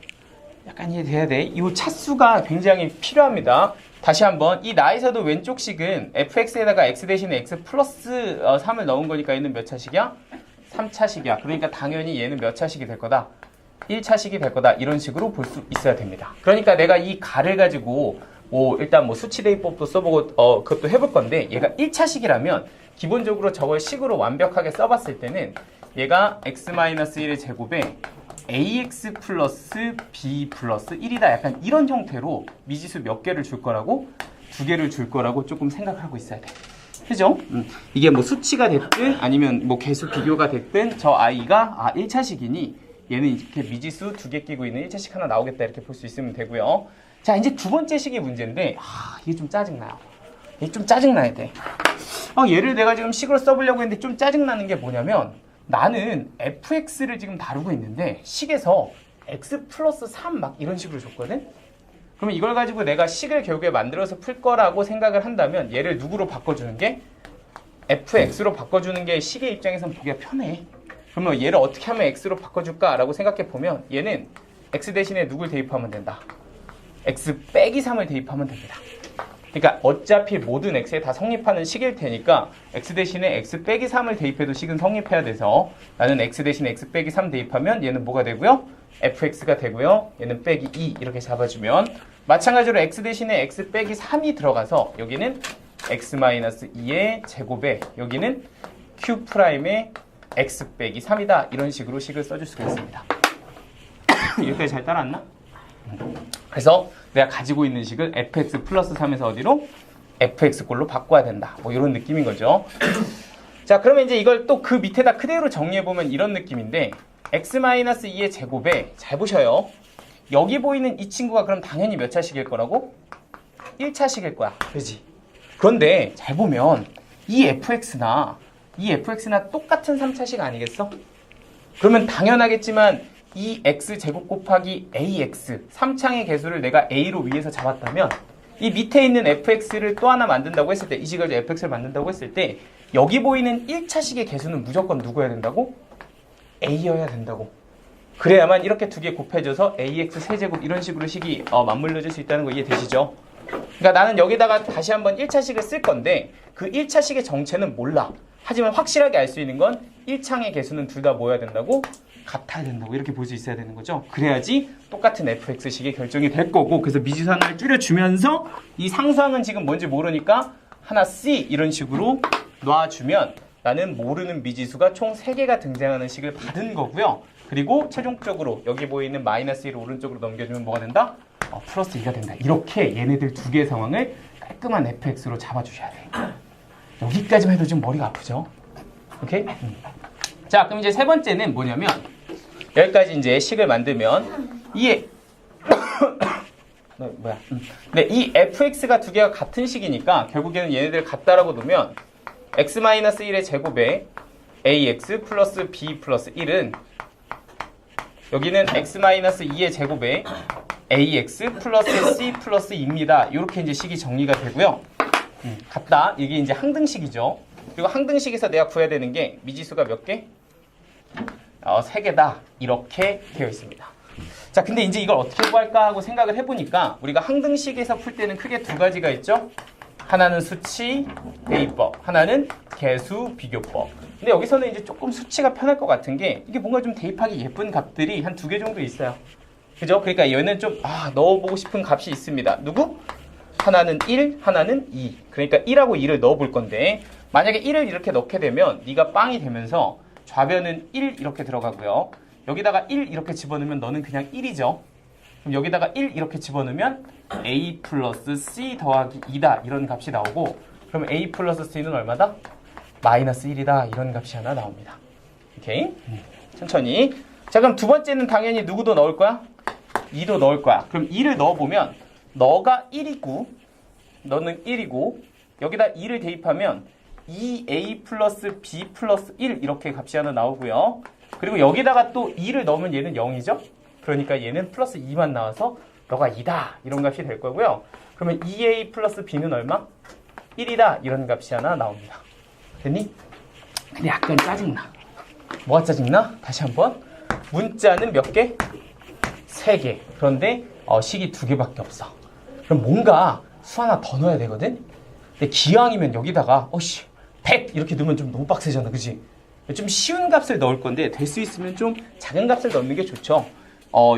약간 이해돼야 돼. 이 차수가 굉장히 필요합니다. 다시 한번 이 나에서도 왼쪽 식은 fx에다가 x 대신에 x 플러스 3을 넣은 거니까 얘는 몇 차식이야? 3차식이야. 그러니까 당연히 얘는 몇 차식이 될 거다? 1차식이 될 거다. 이런 식으로 볼 수 있어야 됩니다. 그러니까 내가 이 가를 가지고 일단 수치대입법도 써보고 그것도 해볼 건데 얘가 1차식이라면 기본적으로 저걸 식으로 완벽하게 써봤을 때는 얘가 x-1의 제곱에 ax 플러스 b 플러스 1이다. 약간 이런 형태로 미지수 몇 개를 줄 거라고? 2개를 줄 거라고 조금 생각하고 있어야 돼. 그죠? 이게 뭐 수치가 됐든 아니면 뭐 개수 비교가 됐든 저 아이가 1차식이니 얘는 이렇게 미지수 2개 끼고 있는 1차식 하나 나오겠다 이렇게 볼 수 있으면 되고요. 자, 이제 두 번째 식이 문제인데 이게 좀 짜증나요. 이게 좀 짜증나야 돼. 얘를 내가 지금 식으로 써보려고 했는데 좀 짜증나는 게 뭐냐면 나는 fx를 지금 다루고 있는데 식에서 x 플러스 3 막 이런 식으로 줬거든? 그러면 이걸 가지고 내가 식을 결국에 만들어서 풀 거라고 생각을 한다면 얘를 누구로 바꿔주는 게 fx로 바꿔주는 게 식의 입장에선 보기가 편해. 그러면 얘를 어떻게 하면 x로 바꿔줄까 라고 생각해 보면 얘는 x 대신에 누굴 대입하면 된다. x 빼기 3을 대입하면 됩니다. 그러니까 어차피 모든 x에 다 성립하는 식일 테니까 x 대신에 x 빼기 3을 대입해도 식은 성립해야 돼서 나는 x 대신에 x 빼기 3 대입하면 얘는 뭐가 되고요? fx가 되고요. 얘는 빼기 2 이렇게 잡아주면 마찬가지로 x 대신에 x 빼기 3이 들어가서 여기는 x-2의 제곱에 여기는 q'의 x 빼기 3이다. 이런 식으로 식을 써줄 수가 있습니다. 여기까지 잘 따라왔나? 그래서 내가 가지고 있는 식을 fx 플러스 3에서 어디로? fx꼴로 바꿔야 된다. 뭐 이런 느낌인 거죠. 자, 그러면 이제 이걸 또 그 밑에다 그대로 정리해보면 이런 느낌인데 x-2의 제곱에 잘 보셔요. 여기 보이는 이 친구가 그럼 당연히 몇 차식일 거라고? 1차식일 거야. 그지? 그런데 잘 보면 이 fx나 똑같은 3차식 아니겠어? 그러면 당연하겠지만 이 x제곱 곱하기 ax 3창의 개수를 내가 a로 위에서 잡았다면 이 밑에 있는 fx를 또 하나 만든다고 했을 때 이 식을 fx를 만든다고 했을 때 여기 보이는 1차식의 개수는 무조건 누구여야 된다고? a여야 된다고. 그래야만 이렇게 두 개 곱해져서 ax 세제곱 이런 식으로 식이 맞물려질 수 있다는 거 이해되시죠? 그러니까 나는 여기다가 다시 한번 1차식을 쓸 건데 그 1차식의 정체는 몰라. 하지만 확실하게 알 수 있는 건 1창의 개수는 둘 다 뭐여야 된다고? 같아야 된다고 이렇게 볼 수 있어야 되는 거죠. 그래야지 똑같은 fx식이 결정이 될 거고 그래서 미지수 하나를 줄여주면서 이 상수항은 지금 뭔지 모르니까 하나 c 이런 식으로 놔주면 나는 모르는 미지수가 총 3개가 등장하는 식을 받은 거고요. 그리고 최종적으로 여기 보이는 마이너스 1을 오른쪽으로 넘겨주면 뭐가 된다? 플러스 2가 된다. 이렇게 얘네들 두 개의 상황을 깔끔한 fx로 잡아주셔야 돼. 여기까지만 해도 좀 머리가 아프죠? 오케이? 자, 그럼 이제 세 번째는 뭐냐면 여기까지 이제 식을 만들면 이 이 fx가 두 개가 같은 식이니까 결국에는 얘네들 같다라고 놓으면 x-1의 제곱에 ax 플러스 b 플러스 1은 여기는 x-2의 제곱에 ax 플러스 c 플러스 2입니다. 이렇게 이제 식이 정리가 되고요. 같다. 이게 이제 항등식이죠. 그리고 항등식에서 내가 구해야 되는 게 미지수가 몇 개? 3개다. 이렇게 되어 있습니다. 자, 근데 이제 이걸 어떻게 구할까 하고 생각을 해보니까 우리가 항등식에서 풀 때는 크게 두 가지가 있죠. 하나는 수치 대입법, 하나는 개수 비교법. 근데 여기서는 이제 조금 수치가 편할 것 같은 게 이게 뭔가 좀 대입하기 예쁜 값들이 한 2개 정도 있어요. 그죠? 그러니까 얘는 좀 넣어보고 싶은 값이 있습니다. 누구? 하나는 1, 하나는 2. 그러니까 1하고 2를 넣어볼 건데 만약에 1을 이렇게 넣게 되면 네가 빵이 되면서 좌변은 1 이렇게 들어가고요. 여기다가 1 이렇게 집어넣으면 너는 그냥 1이죠. 그럼 여기다가 1 이렇게 집어넣으면 a 플러스 c 더하기 2다 이런 값이 나오고 그럼 a 플러스 c는 얼마다? 마이너스 1이다 이런 값이 하나 나옵니다. 오케이? 천천히. 자, 그럼 두 번째는 당연히 누구도 넣을 거야? 2도 넣을 거야. 그럼 2를 넣어보면 너가 1이고 너는 1이고 여기다 2를 대입하면 2a 플러스 b 플러스 1 이렇게 값이 하나 나오고요. 그리고 여기다가 또 2를 넣으면 얘는 0이죠. 그러니까 얘는 플러스 2만 나와서 너가 2다 이런 값이 될 거고요. 그러면 2a 플러스 b는 얼마? 1이다 이런 값이 하나 나옵니다. 됐니? 근데 약간 짜증나. 뭐가 짜증나? 다시 한번. 문자는 몇 개? 3개. 그런데 식이 2개밖에 없어. 그럼 뭔가 수 하나 더 넣어야 되거든? 근데 기왕이면 여기다가 100 이렇게 넣으면 좀 너무 빡세잖아. 그치? 좀 쉬운 값을 넣을 건데 될 수 있으면 좀 작은 값을 넣는 게 좋죠.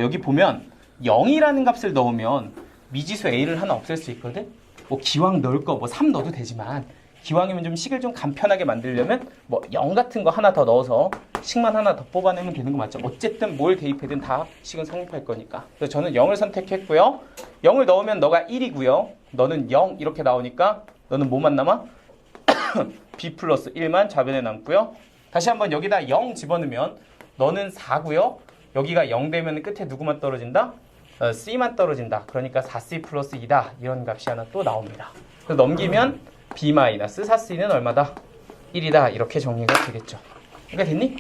여기 보면 0이라는 값을 넣으면 미지수 a를 하나 없앨 수 있거든? 뭐 기왕 넣을 거 3 넣어도 되지만 기왕이면 좀 식을 좀 간편하게 만들려면 0 같은 거 하나 더 넣어서 식만 하나 더 뽑아내면 되는 거 맞죠? 어쨌든 뭘 대입해든 다 식은 성립할 거니까. 그래서 저는 0을 선택했고요. 0을 넣으면 너가 1이고요. 너는 0 이렇게 나오니까 너는 뭐만 남아? b 플러스 1만 좌변에 남고요. 다시 한번 여기다 0 집어넣으면 너는 4고요. 여기가 0 되면 끝에 누구만 떨어진다? c만 떨어진다. 그러니까 4c 플러스 2다. 이런 값이 하나 또 나옵니다. 그래서 넘기면 b 마이너스 4c는 얼마다? 1이다. 이렇게 정리가 되겠죠. 이거 됐니?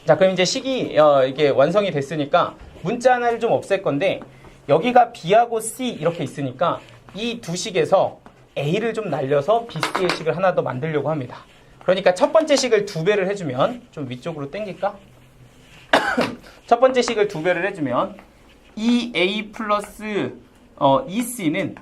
자, 그럼 이제 식이 이게 완성이 됐으니까 문자 하나를 좀 없앨 건데 여기가 b하고 c 이렇게 있으니까 이 두 식에서 a를 좀 날려서 b, c의 식을 하나 더 만들려고 합니다. 그러니까 첫 번째 식을 2배를 해주면 좀 위쪽으로 당길까? 첫 번째 식을 2배를 해주면 2a 플러스 2c는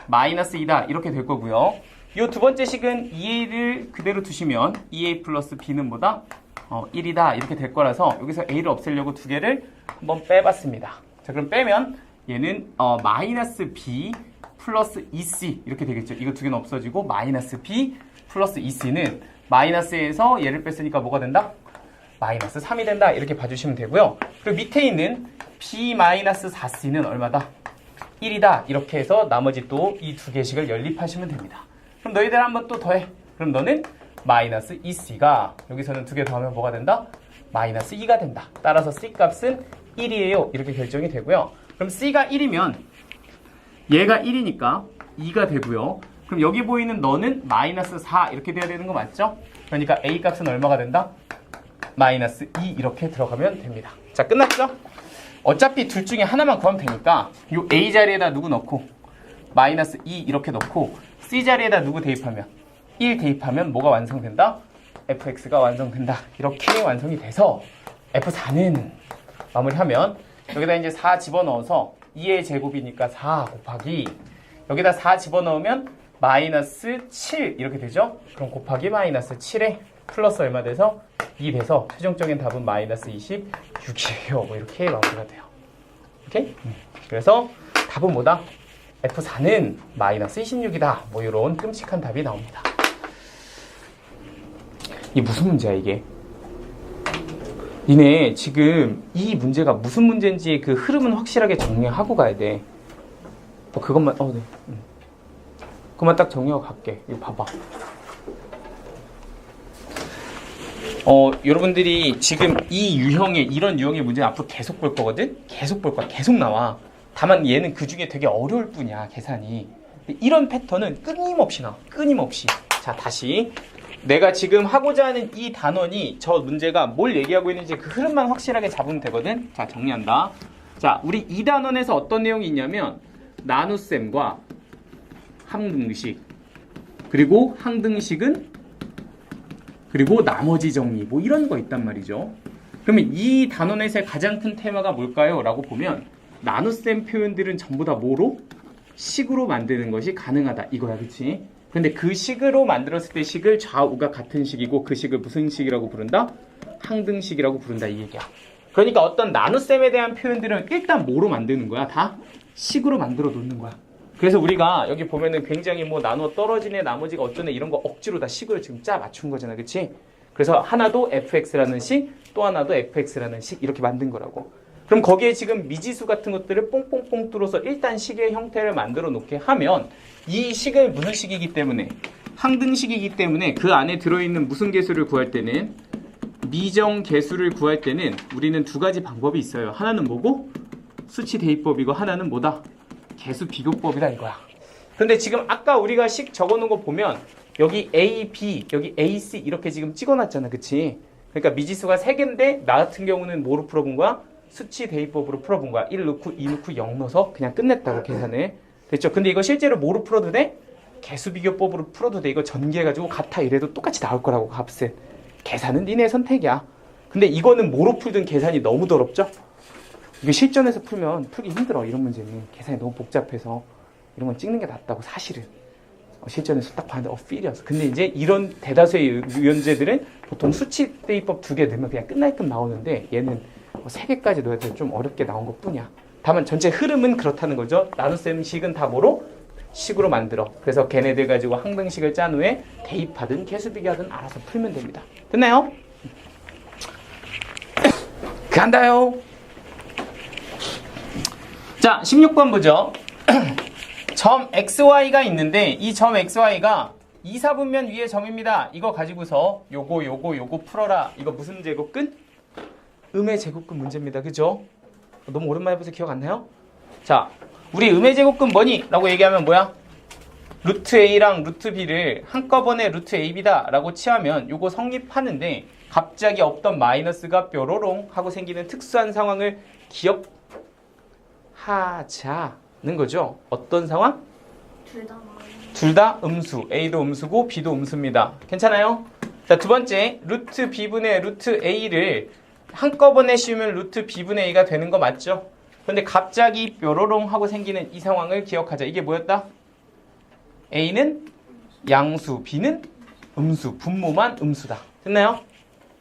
마이너스 2다 이렇게 될 거고요. 이 두 번째 식은 2a를 그대로 두시면 2a 플러스 b는 뭐다? 1이다 이렇게 될 거라서 여기서 a를 없애려고 두 개를 한번 빼봤습니다. 자, 그럼 빼면 얘는 마이너스 b 플러스 2c 이렇게 되겠죠. 이거 두 개는 없어지고 마이너스 b 플러스 2c는 마이너스에서 얘를 뺐으니까 뭐가 된다? 마이너스 3이 된다 이렇게 봐주시면 되고요. 그리고 밑에 있는 b 마이너스 4c는 얼마다? 1이다 이렇게 해서 나머지 또 이 두 개씩을 연립하시면 됩니다. 그럼 너희들 한번 또 더해. 그럼 너는 마이너스 2c가 여기서는 두 개 더하면 뭐가 된다? 마이너스 2가 된다. 따라서 c 값은 1이에요. 이렇게 결정이 되고요. 그럼 c가 1이면 얘가 1이니까 2가 되고요. 그럼 여기 보이는 너는 마이너스 4 이렇게 돼야 되는 거 맞죠? 그러니까 a 값은 얼마가 된다? 마이너스 2 이렇게 들어가면 됩니다. 자, 끝났죠? 어차피 둘 중에 하나만 구하면 되니까 이 a 자리에다 누구 넣고 마이너스 2 이렇게 넣고 c 자리에다 누구 대입하면 1 대입하면 뭐가 완성된다? fx가 완성된다. 이렇게 완성이 돼서 f4는 마무리하면 여기다 이제 4 집어넣어서 2의 제곱이니까 4 곱하기 여기다 4 집어넣으면 마이너스 7 이렇게 되죠? 그럼 곱하기 마이너스 7에 플러스 얼마 돼서 2 돼서 최종적인 답은 마이너스 26이에요. 뭐 이렇게 마무리가 돼요. 오케이? 그래서 답은 뭐다? F4는 마이너스 26이다. 뭐 이런 끔찍한 답이 나옵니다. 이게 무슨 문제야 이게? 니네 지금 이 문제가 무슨 문제인지 그 흐름은 확실하게 정리하고 가야 돼. 그것만 네. 그것만 딱 정리하고 갈게. 이거 봐봐. 여러분들이 지금 이 유형의 이런 유형의 문제는 앞으로 계속 볼 거거든? 계속 볼 거야. 계속 나와. 다만 얘는 그 중에 되게 어려울 뿐이야, 계산이. 이런 패턴은 끊임없이 나와. 끊임없이. 자, 다시. 내가 지금 하고자 하는 이 단원이 저 문제가 뭘 얘기하고 있는지 그 흐름만 확실하게 잡으면 되거든? 자, 정리한다. 자, 우리 이 단원에서 어떤 내용이 있냐면 나눗셈과 항등식 그리고 항등식은 그리고 나머지 정리 뭐 이런 거 있단 말이죠. 그러면 이 단원에서의 가장 큰 테마가 뭘까요? 라고 보면 나눗셈 표현들은 전부 다 뭐로? 식으로 만드는 것이 가능하다 이거야, 그치? 근데 그 식으로 만들었을 때 식을 좌우가 같은 식이고 그 식을 무슨 식이라고 부른다? 항등식이라고 부른다 이 얘기야. 그러니까 어떤 나눗셈에 대한 표현들은 일단 뭐로 만드는 거야? 다 식으로 만들어 놓는 거야. 그래서 우리가 여기 보면은 굉장히 뭐 나누어 떨어지네 나머지가 어쩌네 이런 거 억지로 다 식으로 지금 짜 맞춘 거잖아, 그치? 그래서 하나도 fx라는 식, 또 하나도 fx라는 식 이렇게 만든 거라고. 그럼 거기에 지금 미지수 같은 것들을 뽕뽕뽕 뚫어서 일단 식의 형태를 만들어 놓게 하면 이 식을 무슨 식이기 때문에 항등식이기 때문에 그 안에 들어있는 무슨 개수를 구할 때는 미정 개수를 구할 때는 우리는 두 가지 방법이 있어요. 하나는 뭐고? 수치 대입법이고 하나는 뭐다? 개수 비교법이다 이거야. 근데 지금 아까 우리가 식 적어놓은 거 보면 여기 A, B, 여기 A, C 이렇게 지금 찍어놨잖아, 그치? 그러니까 미지수가 3개인데 나 같은 경우는 뭐로 풀어본 거야? 수치 대입법으로 풀어본 거야. 1 넣고 2 넣고 0 넣어서 그냥 끝냈다고 계산을. 됐죠? 근데 이거 실제로 뭐로 풀어도 돼? 개수 비교법으로 풀어도 돼. 이거 전개해가지고 같아 이래도 똑같이 나올 거라고 값은. 계산은 니네 선택이야. 근데 이거는 뭐로 풀든 계산이 너무 더럽죠? 이게 실전에서 풀면 풀기 힘들어. 이런 문제는 계산이 너무 복잡해서 이런 건 찍는 게 낫다고 사실은. 실전에서 딱 봤는데 필이었어. 근데 이제 이런 대다수의 유연제들은 보통 수치 대입법 2개 넣으면 그냥 끝날끔 나오는데 얘는 3개까지 넣어야 돼. 좀 어렵게 나온 것 뿐이야. 다만 전체 흐름은 그렇다는 거죠. 나눗셈 식은 다 뭐로? 식으로 만들어. 그래서 걔네들 가지고 항등식을 짠 후에 대입하든 개수비교하든 알아서 풀면 됩니다. 됐나요? 간다요. 자, 16번 보죠. 점 XY가 있는데 이 점 XY가 2사분면 위의 점입니다. 이거 가지고서 요거 풀어라. 이거 무슨 제곱근? 음의 제곱근 문제입니다. 그죠? 너무 오랜만에 해서 기억 안 나요? 자, 우리 음의 제곱근 뭐니? 라고 얘기하면 뭐야? 루트 A랑 루트 B를 한꺼번에 루트 AB다 라고 취하면 요거 성립하는데 갑자기 없던 마이너스가 뾰로롱 하고 생기는 특수한 상황을 기억하자는 거죠. 어떤 상황? 둘 다 음수. A도 음수고 B도 음수입니다. 괜찮아요? 자, 두 번째, 루트 B분의 루트 A를 한꺼번에 씌우면 루트 B분의 A가 되는 거 맞죠? 근데 갑자기 뾰로롱 하고 생기는 이 상황을 기억하자. 이게 뭐였다? A는 양수, B는 음수, 분모만 음수다. 됐나요?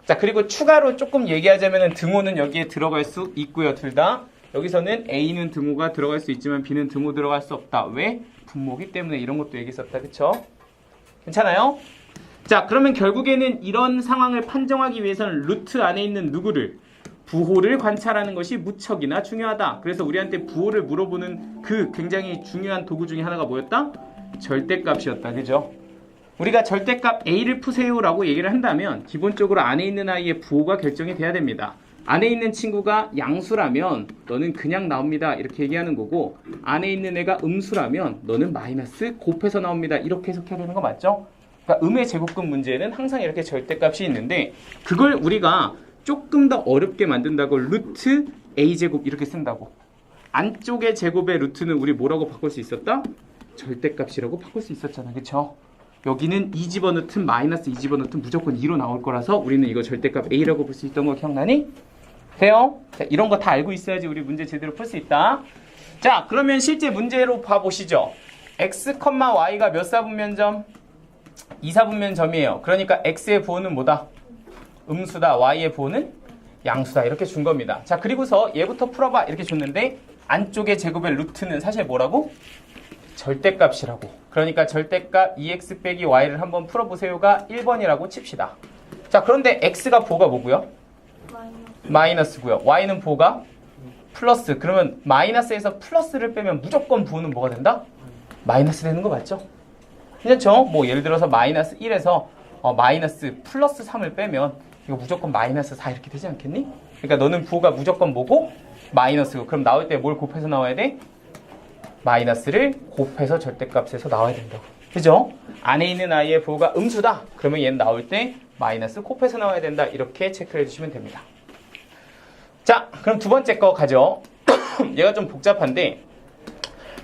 자, 그리고 추가로 조금 얘기하자면 등호는 여기에 들어갈 수 있고요. 둘 다. 여기서는 A는 등호가 들어갈 수 있지만 B는 등호 들어갈 수 없다. 왜? 분모기 때문에 이런 것도 얘기했었다. 그쵸? 괜찮아요? 자, 그러면 결국에는 이런 상황을 판정하기 위해서는 루트 안에 있는 누구를? 부호를 관찰하는 것이 무척이나 중요하다. 그래서 우리한테 부호를 물어보는 그 굉장히 중요한 도구 중에 하나가 뭐였다? 절대값이었다. 그죠? 우리가 절대값 A를 푸세요라고 얘기를 한다면 기본적으로 안에 있는 아이의 부호가 결정이 돼야 됩니다. 안에 있는 친구가 양수라면 너는 그냥 나옵니다. 이렇게 얘기하는 거고 안에 있는 애가 음수라면 너는 마이너스 곱해서 나옵니다. 이렇게 해석해야 되는 거 맞죠? 그러니까 음의 제곱근 문제에는 항상 이렇게 절대값이 있는데 그걸 우리가 조금 더 어렵게 만든다고 루트 A제곱 이렇게 쓴다고. 안쪽의 제곱의 루트는 우리 뭐라고 바꿀 수 있었다? 절대값이라고 바꿀 수 있었잖아. 그쵸? 여기는 2 집어넣든 마이너스 2 집어넣든 무조건 2로 나올 거라서 우리는 이거 절대값 A라고 볼 수 있던 거 기억나니? 돼요? 자, 이런 거 다 알고 있어야지 우리 문제 제대로 풀 수 있다. 자, 그러면 실제 문제로 봐보시죠. x, y가 몇 사분면점? 2사분면점이에요. 그러니까 x의 부호는 뭐다? 음수다. y의 부호는 양수다. 이렇게 준 겁니다. 자, 그리고서 얘부터 풀어봐. 이렇게 줬는데 안쪽의 제곱의 루트는 사실 뭐라고? 절대값이라고. 그러니까 절대값 2x 빼기 y를 한번 풀어보세요가 1번이라고 칩시다. 자, 그런데 x가 부호가 뭐고요? 마이너스고요. y는 부호가 플러스. 그러면 마이너스에서 플러스를 빼면 무조건 부호는 뭐가 된다? 마이너스 되는 거 맞죠? 괜찮죠? 뭐 예를 들어서 마이너스 1에서 마이너스 플러스 3을 빼면 이거 무조건 마이너스 4 이렇게 되지 않겠니? 그러니까 너는 부호가 무조건 뭐고? 마이너스고. 그럼 나올 때 뭘 곱해서 나와야 돼? 마이너스를 곱해서 절대값에서 나와야 된다고. 그죠? 안에 있는 아이의 부호가 음수다. 그러면 얘는 나올 때 마이너스 곱해서 나와야 된다. 이렇게 체크를 해주시면 됩니다. 자, 그럼 두 번째 거 가죠. 얘가 좀 복잡한데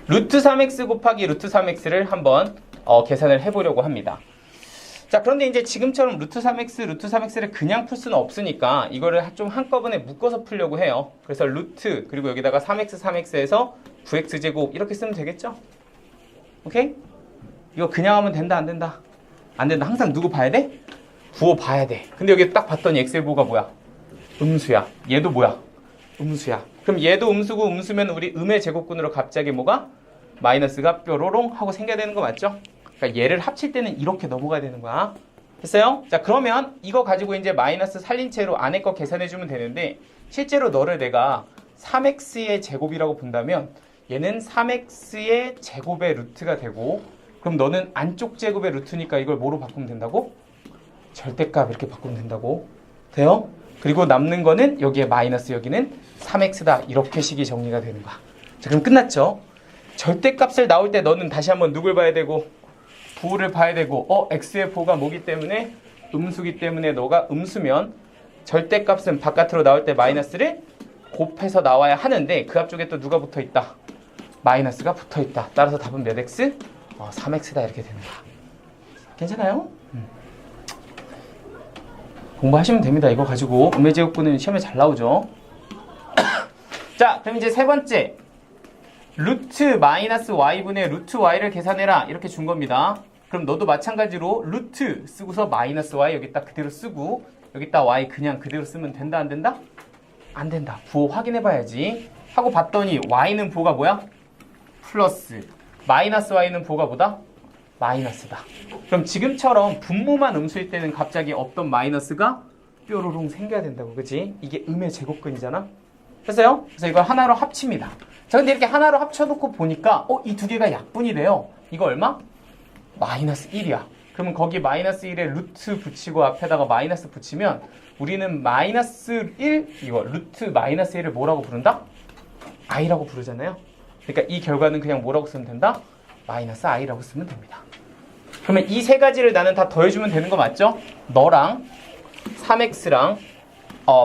루트 3x 곱하기 루트 3x를 한번 계산을 해보려고 합니다. 자, 그런데 이제 지금처럼 루트 3x를 그냥 풀 수는 없으니까 이거를 좀 한꺼번에 묶어서 풀려고 해요. 그래서 루트 그리고 여기다가 3x에서 9x제곱 이렇게 쓰면 되겠죠? 오케이? 이거 그냥 하면 된다 안 된다? 안 된다. 항상 누구 봐야 돼? 부호 봐야 돼. 근데 여기 딱 봤더니 x의 부호가 뭐야? 음수야. 얘도 뭐야? 음수야. 그럼 얘도 음수고 음수면 우리 음의 제곱근으로 갑자기 뭐가? 마이너스가 뾰로롱 하고 생겨야 되는 거 맞죠? 그러니까 얘를 합칠 때는 이렇게 넘어가야 되는 거야. 됐어요? 자, 그러면 이거 가지고 이제 마이너스 살린 채로 안에 거 계산해주면 되는데 실제로 너를 내가 3x의 제곱이라고 본다면 얘는 3x의 제곱의 루트가 되고 그럼 너는 안쪽 제곱의 루트니까 이걸 뭐로 바꾸면 된다고? 절대값 이렇게 바꾸면 된다고. 돼요? 그리고 남는 거는 여기에 마이너스 여기는 3x다. 이렇게 식이 정리가 되는 거야. 자, 그럼 끝났죠? 절대값을 나올 때 너는 다시 한번 누굴 봐야 되고 부호를 봐야 되고 x의 부호가 뭐기 때문에 음수기 때문에 너가 음수면 절대값은 바깥으로 나올 때 마이너스를 곱해서 나와야 하는데 그 앞쪽에 또 누가 붙어 있다? 마이너스가 붙어 있다. 따라서 답은 몇 x? 3x다 이렇게 되는 거야. 괜찮아요? 공부하시면 됩니다. 이거 가지고 음의 제곱근은 시험에 잘 나오죠. 자, 그럼 이제 세 번째 루트 마이너스 y분의 루트 y를 계산해라 이렇게 준 겁니다. 그럼 너도 마찬가지로 루트 쓰고서 마이너스 y 여기다 그대로 쓰고 여기다 y 그냥 그대로 쓰면 된다 안 된다? 안 된다. 부호 확인해 봐야지. 하고 봤더니 y는 부호가 뭐야? 플러스. 마이너스 y는 부호가 뭐다? 마이너스다. 그럼 지금처럼 분모만 음수일 때는 갑자기 없던 마이너스가 뾰로롱 생겨야 된다고. 그치? 이게 음의 제곱근이잖아. 됐어요? 그래서 이걸 하나로 합칩니다. 자, 근데 이렇게 하나로 합쳐놓고 보니까 이 두 개가 약분이래요. 이거 얼마? 마이너스 1이야. 그러면 거기 마이너스 1에 루트 붙이고 앞에다가 마이너스 붙이면 우리는 마이너스 1, 이거 루트 마이너스 1을 뭐라고 부른다? i라고 부르잖아요. 그러니까 이 결과는 그냥 뭐라고 쓰면 된다? 마이너스 i라고 쓰면 됩니다. 그러면 이 세 가지를 나는 다 더해주면 되는 거 맞죠? 너랑 3x랑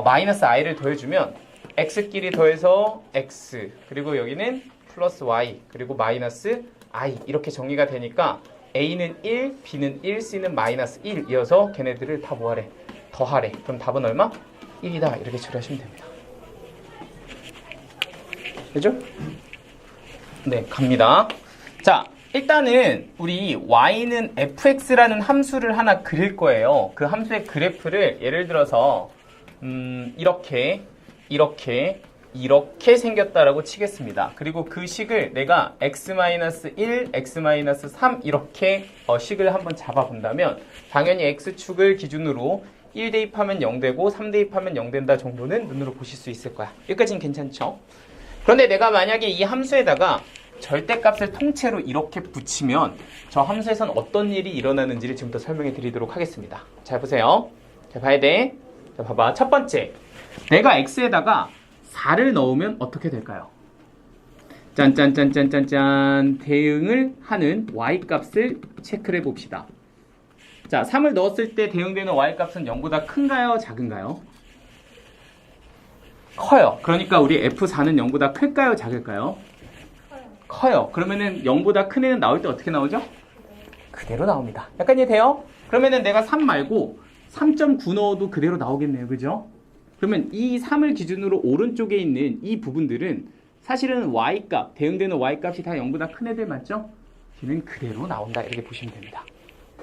마이너스 i를 더해주면 x끼리 더해서 x, 그리고 여기는 플러스 y, 그리고 마이너스 i 이렇게 정리가 되니까 a는 1, b는 1, c는 마이너스 1 이어서 걔네들을 다 뭐하래? 더하래. 그럼 답은 얼마? 1이다. 이렇게 처리하시면 됩니다. 되죠? 네, 갑니다. 자, 일단은 우리 y는 fx라는 함수를 하나 그릴 거예요. 그 함수의 그래프를 예를 들어서 이렇게 생겼다라고 치겠습니다. 그리고 그 식을 내가 x-1, x-3 이렇게 식을 한번 잡아본다면 당연히 x축을 기준으로 1 대입하면 0 되고 3 대입하면 0 된다 정도는 눈으로 보실 수 있을 거야. 여기까지는 괜찮죠? 그런데 내가 만약에 이 함수에다가 절대값을 통째로 이렇게 붙이면 저 함수에선 어떤 일이 일어나는지를 지금부터 설명해 드리도록 하겠습니다. 잘 보세요. 잘 봐야 돼. 자, 봐봐. 첫 번째, 내가 x에다가 4를 넣으면 어떻게 될까요? 짠짠짠짠짠짠, 대응을 하는 y값을 체크를 해봅시다. 자, 3을 넣었을 때 대응되는 y값은 0보다 큰가요? 작은가요? 커요. 그러니까 우리 f4는 0보다 클까요? 작을까요? 커요. 그러면은 0보다 큰 애는 나올 때 어떻게 나오죠? 그대로 나옵니다. 약간 이해돼요? 그러면은 내가 3 말고 3.9 넣어도 그대로 나오겠네요. 그죠? 그러면 이 3을 기준으로 오른쪽에 있는 이 부분들은 사실은 y값, 대응되는 y값이 다 0보다 큰 애들 맞죠? 걔는 그대로 나온다. 이렇게 보시면 됩니다.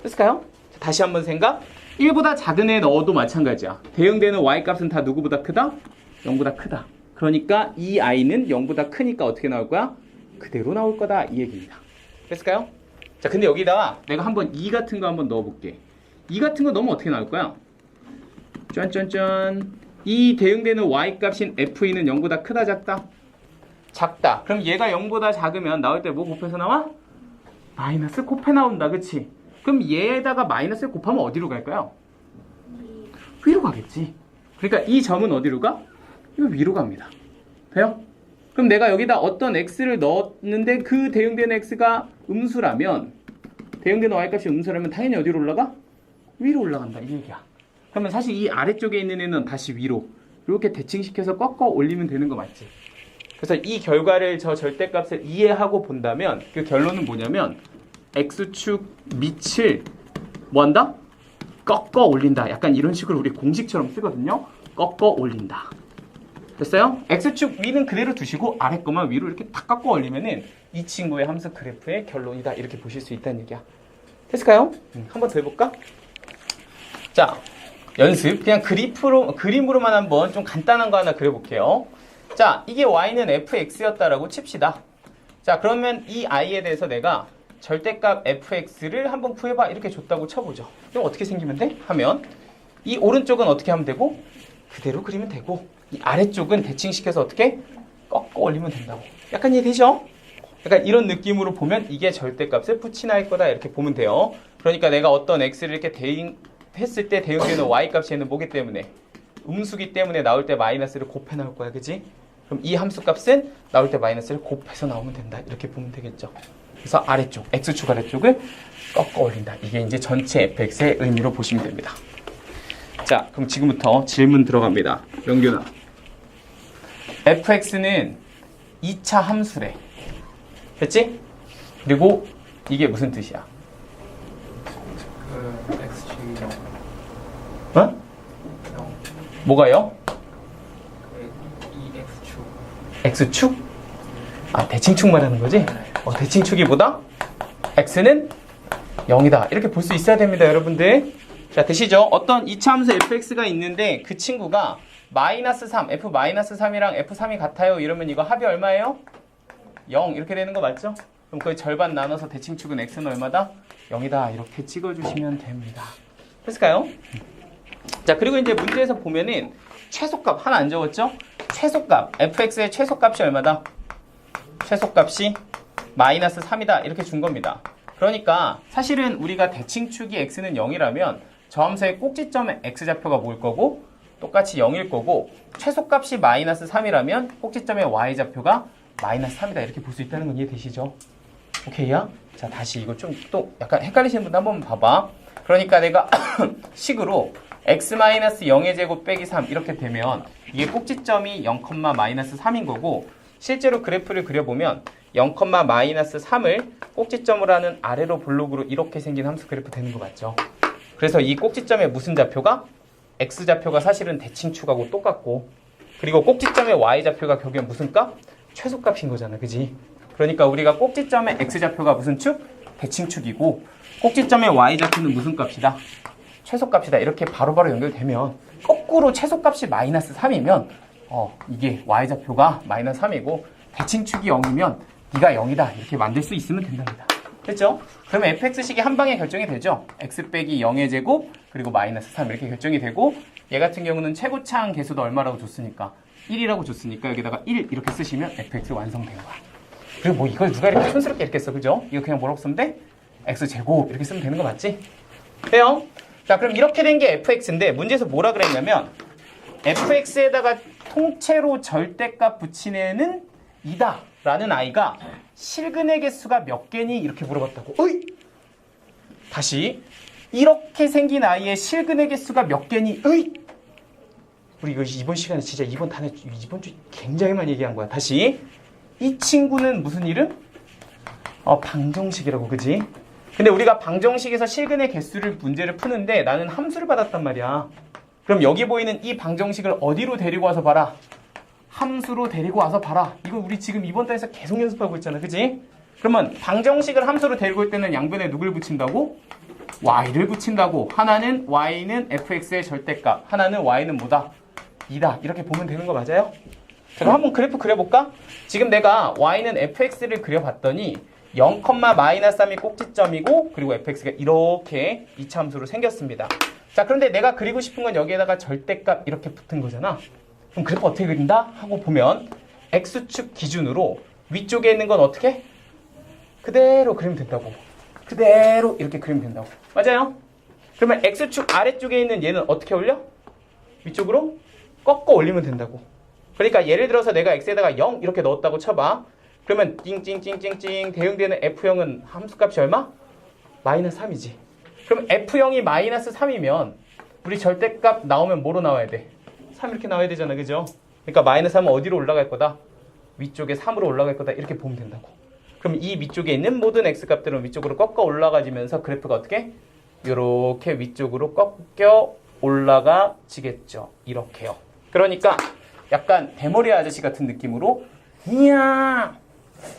됐을까요? 자, 다시 한번 생각. 1보다 작은 애 넣어도 마찬가지야. 대응되는 y값은 다 누구보다 크다? 0보다 크다. 그러니까 이 i는 0보다 크니까 어떻게 나올 거야? 그대로 나올 거다. 이 얘기입니다. 됐을까요? 자, 근데 여기다가 내가 한번 2 같은 거 한번 넣어볼게. 2 같은 거 넣으면 어떻게 나올 거야? 짠짠짠. 이 대응되는 y값인 f2는 0보다 크다, 작다? 작다. 그럼 얘가 0보다 작으면 나올 때 뭐 곱해서 나와? 마이너스 곱해 나온다. 그치? 그럼 얘에다가 마이너스를 곱하면 어디로 갈까요? 위로 가겠지. 그러니까 이 점은 어디로 가? 이거 위로 갑니다. 돼요? 그럼 내가 여기다 어떤 x를 넣었는데 그 대응되는 x가 음수라면, 대응되는 y값이 음수라면 당연히 어디로 올라가? 위로 올라간다. 이 얘기야. 그러면 사실 이 아래쪽에 있는 애는 다시 위로 이렇게 대칭시켜서 꺾어 올리면 되는 거 맞지? 그래서 이 결과를 저 절대값을 이해하고 본다면 그 결론은 뭐냐면 x축 밑을 뭐한다? 꺾어 올린다. 약간 이런 식으로 우리 공식처럼 쓰거든요. 꺾어 올린다. 됐어요? x축 위는 그대로 두시고 아래 거만 위로 이렇게 탁 꺾어 올리면은 이 친구의 함수 그래프의 결론이다. 이렇게 보실 수 있다는 얘기야. 됐을까요? 한번 더 해볼까? 자, 연습. 그냥 그림으로만 한번 좀 간단한 거 하나 그려볼게요. 자, 이게 y는 fx였다라고 칩시다. 자, 그러면 이 i에 대해서 내가 절대값 fx를 한번 구해봐. 이렇게 줬다고 쳐보죠. 그럼 어떻게 생기면 돼? 하면 이 오른쪽은 어떻게 하면 되고? 그대로 그리면 되고, 이 아래쪽은 대칭시켜서 어떻게? 꺾어 올리면 된다고. 약간 이해되죠? 약간 이런 느낌으로 보면 이게 절대값을 푸친할 거다. 이렇게 보면 돼요. 그러니까 내가 어떤 x를 이렇게 대응했을 때 대응되는 y값이 얘는 뭐기 때문에? 음수기 때문에 나올 때 마이너스를 곱해 나올 거야. 그지? 그럼 이 함수값은 나올 때 마이너스를 곱해서 나오면 된다. 이렇게 보면 되겠죠. 그래서 아래쪽, x축 아래쪽을 꺾어 올린다. 이게 이제 전체 fx의 의미로 보시면 됩니다. 자, 그럼 지금부터 질문 들어갑니다. 명균아. fx는 2차 함수래. 됐지? 그리고 이게 무슨 뜻이야? x축이 0. 어? 뭐가요? 이 x축. x축? 아, 대칭축 말하는 거지? 대칭축이보다 x는 0이다. 이렇게 볼 수 있어야 됩니다, 여러분들. 자, 되시죠? 어떤 2차 함수 fx가 있는데 그 친구가 마이너스 3, f-3이랑 f3이 같아요. 이러면 이거 합이 얼마예요? 0 이렇게 되는 거 맞죠? 그럼 거의 절반 나눠서 대칭축은 x는 얼마다? 0이다. 이렇게 찍어주시면 됩니다. 됐을까요? 자, 그리고 이제 문제에서 보면은 최소값 하나 안 적었죠? 최소값, fx의 최소값이 얼마다? 최소값이 마이너스 3이다. 이렇게 준 겁니다. 그러니까 사실은 우리가 대칭축이 x는 0이라면 저 함수의 꼭지점의 x좌표가 뭐일 거고 똑같이 0일 거고 최소값이 마이너스 3이라면 꼭지점의 y좌표가 마이너스 3이다 이렇게 볼 수 있다는 건 이해되시죠? 오케이야? 자 다시 이거 좀 또 약간 헷갈리시는 분들 한번 봐봐. 그러니까 내가 식으로 x-0의 제곱 빼기 3 이렇게 되면 이게 꼭지점이 0, 마이너스 3인 거고 실제로 그래프를 그려보면 0, 마이너스 3을 꼭지점으로 하는 아래로 블록으로 이렇게 생긴 함수 그래프 되는 거 맞죠? 그래서 이 꼭지점의 무슨 좌표가? x좌표가 사실은 대칭축하고 똑같고 그리고 꼭지점의 y좌표가 결국엔 무슨 값? 최소값인 거잖아 그지? 그러니까 우리가 꼭지점의 x좌표가 무슨 축? 대칭축이고 꼭지점의 y좌표는 무슨 값이다? 최소값이다 이렇게 바로바로 연결되면 거꾸로 최소값이 마이너스 3이면 이게 y좌표가 마이너스 3이고 대칭축이 0이면 네가 0이다 이렇게 만들 수 있으면 된답니다. 됐죠? 그러면 fx식이 한 방에 결정이 되죠. x 빼기 0의 제곱 그리고 마이너스 3 이렇게 결정이 되고 얘 같은 경우는 최고차항 계수도 얼마라고 줬으니까 1이라고 줬으니까 여기다가 1 이렇게 쓰시면 fx 완성된 거야. 그리고 뭐 이걸 누가 이렇게 촌스럽게 이렇게 써 그죠? 이거 그냥 뭐라고 쓰면 돼? x제곱 이렇게 쓰면 되는 거 맞지? 돼요? 자 그럼 이렇게 된 게 fx인데 문제에서 뭐라 그랬냐면 fx에다가 통째로 절대값 붙인 애는 2다 라는 아이가 실근의 개수가 몇 개니? 이렇게 물어봤다고. 어이? 다시 이렇게 생긴 아이의 실근의 개수가 몇 개니? 어이? 우리 이거 이번 시간에 진짜 이번 주 굉장히 많이 얘기한 거야. 다시 이 친구는 무슨 이름? 방정식이라고 그지? 근데 우리가 방정식에서 실근의 개수를 문제를 푸는데 나는 함수를 받았단 말이야. 그럼 여기 보이는 이 방정식을 어디로 데리고 와서 봐라? 함수로 데리고 와서 봐라. 이거 우리 지금 이번 달에서 계속 연습하고 있잖아. 그지? 그러면 방정식을 함수로 데리고 올 때는 양변에 누굴 붙인다고? y를 붙인다고. 하나는 y는 fx의 절대값. 하나는 y는 뭐다? 2다. 이렇게 보면 되는 거 맞아요? 자, 그럼 한번 그래프 그려볼까? 지금 내가 y는 fx를 그려봤더니 0, 마이너스 3이 꼭지점이고 그리고 fx가 이렇게 이차함수로 생겼습니다. 자 그런데 내가 그리고 싶은 건 여기에다가 절대값 이렇게 붙은 거잖아. 그럼 그래프 어떻게 그린다? 하고 보면 x축 기준으로 위쪽에 있는 건 어떻게? 그대로 그리면 된다고. 그대로 이렇게 그리면 된다고. 맞아요? 그러면 x축 아래쪽에 있는 얘는 어떻게 올려? 위쪽으로 꺾어 올리면 된다고. 그러니까 예를 들어서 내가 x에다가 0 이렇게 넣었다고 쳐봐. 그러면 띵띵띵띵띵 대응되는 f형은 함수값이 얼마? 마이너스 3이지. 그럼 f형이 마이너스 3이면 우리 절대값 나오면 뭐로 나와야 돼? 3 이렇게 나와야 되잖아. 그죠? 그러니까 마이너스 3은 어디로 올라갈 거다? 위쪽에 3으로 올라갈 거다. 이렇게 보면 된다고. 그럼 이 위쪽에 있는 모든 x값들은 위쪽으로 꺾어 올라가지면서 그래프가 어떻게? 이렇게 위쪽으로 꺾여 올라가지겠죠. 이렇게요. 그러니까 약간 대머리 아저씨 같은 느낌으로 이야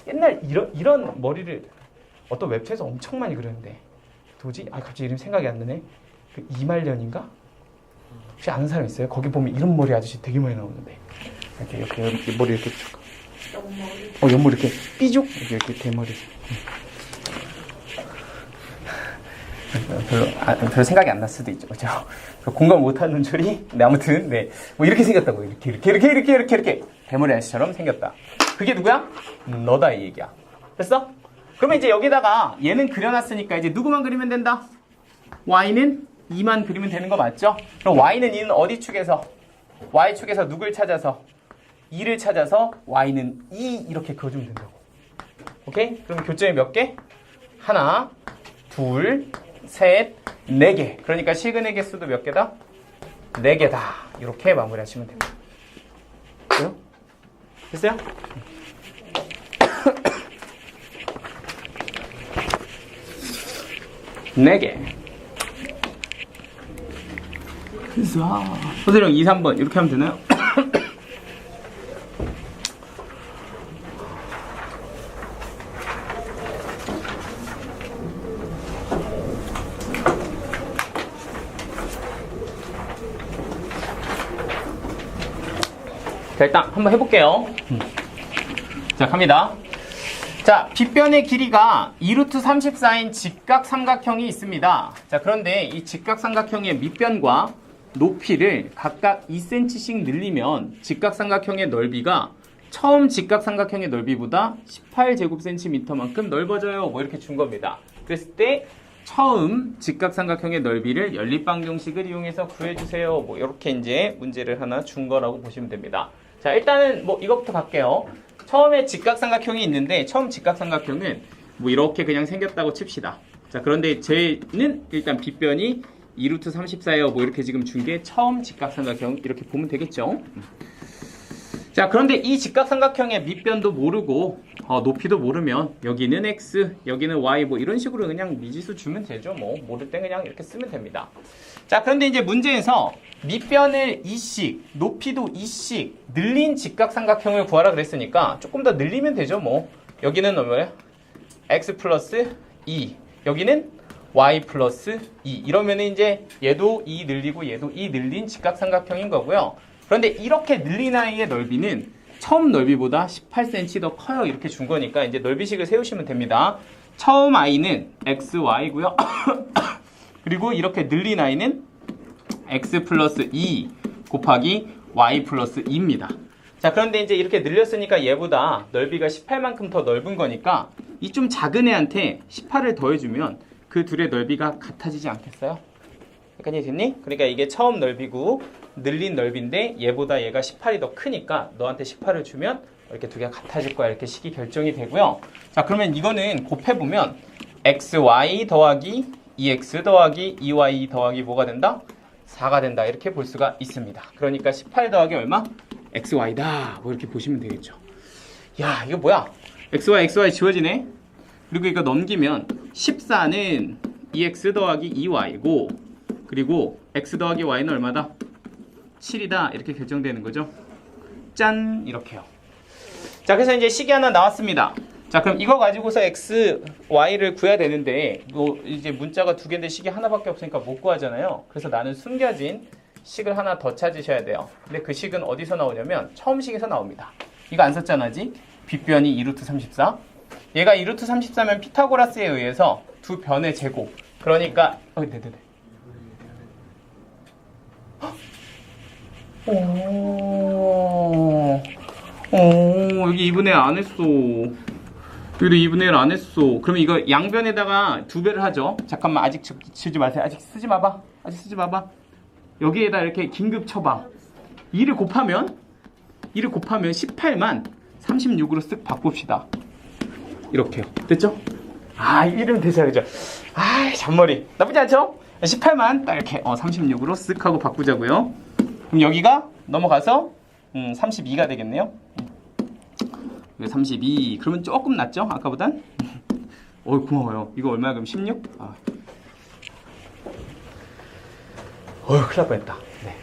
옛날 이런 머리를 어떤 웹툰에서 엄청 많이 그렸는데 도지? 갑자기 이름 생각이 안 나네. 그 이말년인가? 혹시 아는 사람 있어요? 거기 보면 이런 머리 아저씨 되게 많이 나오는데 이렇게 머리 이렇게 쭉 옆머리 이렇게 삐죽 이렇게 대머리. 별로 생각이 안 날 수도 있죠. 그렇죠? 공감 못하는 줄이 네, 아무튼 네 뭐 이렇게 생겼다고. 이렇게 대머리 아저씨처럼 생겼다. 그게 누구야? 너다 이 얘기야. 됐어? 그러면 이제 여기다가 얘는 그려놨으니까 이제 누구만 그리면 된다? y는 2만 그리면 되는 거 맞죠? 그럼 y는 2는 어디 축에서? y축에서 누굴 찾아서? 2를 찾아서 y는 2 이렇게 그어주면 된다고. 오케이? 그럼 교점이 몇 개? 하나, 둘, 셋, 4개. 그러니까 실근의 개수도 몇 개다? 4개다. 이렇게 마무리하시면 됩니다. 됐어요? 됐어요? 네 개. 그래서 선생님 2, 3번 이렇게 하면 되나요? 자, 일단 한번 해볼게요. 자, 갑니다. 자, 빗변의 길이가 2루트 34인 직각 삼각형이 있습니다. 자, 그런데 이 직각 삼각형의 밑변과 높이를 각각 2cm씩 늘리면 직각 삼각형의 넓이가 처음 직각 삼각형의 넓이보다 18제곱cm만큼 넓어져요. 뭐 이렇게 준 겁니다. 그랬을 때 처음 직각삼각형의 넓이를 연립방정식을 이용해서 구해주세요. 뭐 이렇게 이제 문제를 하나 준 거라고 보시면 됩니다. 자, 일단은 뭐 이것부터 갈게요. 처음에 직각삼각형이 있는데 처음 직각삼각형은 뭐 이렇게 그냥 생겼다고 칩시다. 자, 그런데 쟤는 일단 빗변이 2루트 34예요. 뭐 이렇게 지금 준 게 처음 직각삼각형 이렇게 보면 되겠죠. 자, 그런데 이 직각삼각형의 밑변도 모르고 높이도 모르면 여기는 x, 여기는 y 뭐 이런 식으로 그냥 미지수 주면 되죠. 뭐 모를 때 그냥 이렇게 쓰면 됩니다. 자, 그런데 이제 문제에서 밑변을 2씩, 높이도 2씩 늘린 직각삼각형을 구하라 그랬으니까 조금 더 늘리면 되죠. 뭐 여기는 뭐예요? x 플러스 2, 여기는 y 플러스 2 이러면 이제 얘도 2 늘리고 얘도 2 늘린 직각삼각형인 거고요. 그런데 이렇게 늘린 아이의 넓이는 처음 넓이보다 18cm 더 커요. 이렇게 준 거니까 이제 넓이식을 세우시면 됩니다. 처음 아이는 xy고요. 그리고 이렇게 늘린 아이는 x 플러스 2 곱하기 y 플러스 2입니다. 자, 그런데 이제 이렇게 늘렸으니까 얘보다 넓이가 18만큼 더 넓은 거니까 이 좀 작은 애한테 18을 더해주면 그 둘의 넓이가 같아지지 않겠어요? 그러니까 됐니? 그러니까 이게 처음 넓이고 늘린 넓이인데 얘보다 얘가 18이 더 크니까 너한테 18을 주면 이렇게 두 개가 같아질 거야. 이렇게 식이 결정이 되고요. 자, 그러면 이거는 곱해보면 xy 더하기 2x 더하기 2y 더하기 뭐가 된다? 4가 된다. 이렇게 볼 수가 있습니다. 그러니까 18 더하기 얼마? xy다. 뭐 이렇게 보시면 되겠죠. 야, 이거 뭐야? xy 지워지네. 그리고 이거 넘기면 14는 2x 더하기 2y고 그리고 x 더하기 y는 얼마다? 7이다. 이렇게 결정되는 거죠. 짠! 이렇게요. 자, 그래서 이제 식이 하나 나왔습니다. 자, 그럼 이거 가지고서 x, y를 구해야 되는데 뭐 이제 문자가 두 개인데 식이 하나밖에 없으니까 못 구하잖아요. 그래서 나는 숨겨진 식을 하나 더 찾으셔야 돼요. 근데 그 식은 어디서 나오냐면 처음 식에서 나옵니다. 이거 안 썼잖아, 아직? 빗변이 2루트 34. 얘가 2루트 34면 피타고라스에 의해서 두 변의 제곱. 그러니까 네네네. 여기 2분의 1 안 했어. 여기도 2분의 1 안 했어. 그러면 이거 양변에다가 두 배를 하죠. 잠깐만, 아직 치지 마세요. 아직 쓰지 마봐. 여기에다 이렇게 긴급 처방. 2를 곱하면 18만 36으로 쓱 바꿉시다. 이렇게요. 됐죠? 아, 이러면 되죠, 그죠? 아, 잔머리. 나쁘지 않죠? 18만 딱 이렇게 36으로 쓱 하고 바꾸자고요. 그럼 여기가 넘어가서 32가 되겠네요. 32. 그러면 조금 낫죠? 아까보단? 고마워요. 이거 얼마야 그럼? 16? 큰일 날 뻔했다. 네.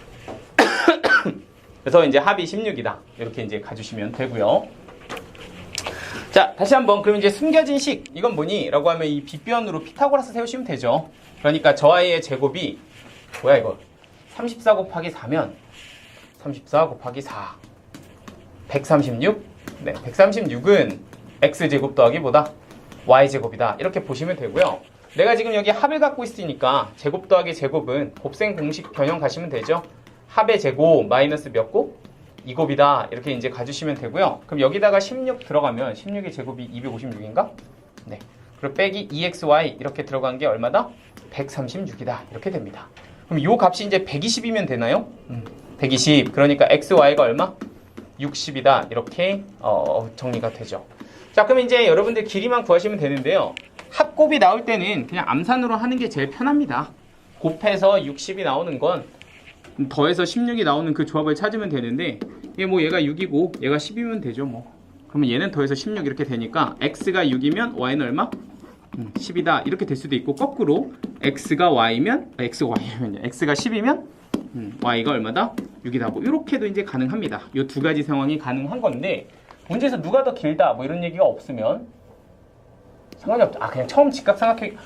그래서 이제 합이 16이다. 이렇게 이제 가주시면 되고요. 자, 다시 한번 그럼 이제 숨겨진 식 이건 뭐니? 라고 하면 이 빗변으로 피타고라스 세우시면 되죠. 그러니까 저 아이의 제곱이 뭐야 이거? 34 곱하기 4면 34 곱하기 4 136? 네, 136은 x제곱 더하기 뭐다? y제곱이다. 이렇게 보시면 되고요. 내가 지금 여기 합을 갖고 있으니까 제곱 더하기 제곱은 곱셈 공식 변형 가시면 되죠. 합의 제곱 마이너스 몇 곱? 2곱이다. 이렇게 이제 가주시면 되고요. 그럼 여기다가 16 들어가면 16의 제곱이 256인가? 네. 그리고 빼기 2xy 이렇게 들어간 게 얼마다? 136이다. 이렇게 됩니다. 그럼 이 값이 이제 120이면 되나요? 120. 그러니까 xy가 얼마? 60이다. 이렇게 정리가 되죠. 자, 그럼 이제 여러분들 길이만 구하시면 되는데요. 합곱이 나올 때는 그냥 암산으로 하는 게 제일 편합니다. 곱해서 60이 나오는 건 더해서 16이 나오는 그 조합을 찾으면 되는데 이게 뭐 얘가 6이고 얘가 10이면 되죠 뭐. 그러면 얘는 더해서 16 이렇게 되니까 x가 6이면 y는 얼마? 10이다. 이렇게 될 수도 있고 거꾸로 x가 10이면 y가 얼마다? 6이다. 뭐 이렇게도 이제 가능합니다. 이 두 가지 상황이 가능한 건데 문제에서 누가 더 길다 뭐 이런 얘기가 없으면 상관이 없죠. 그냥 처음 직각삼각형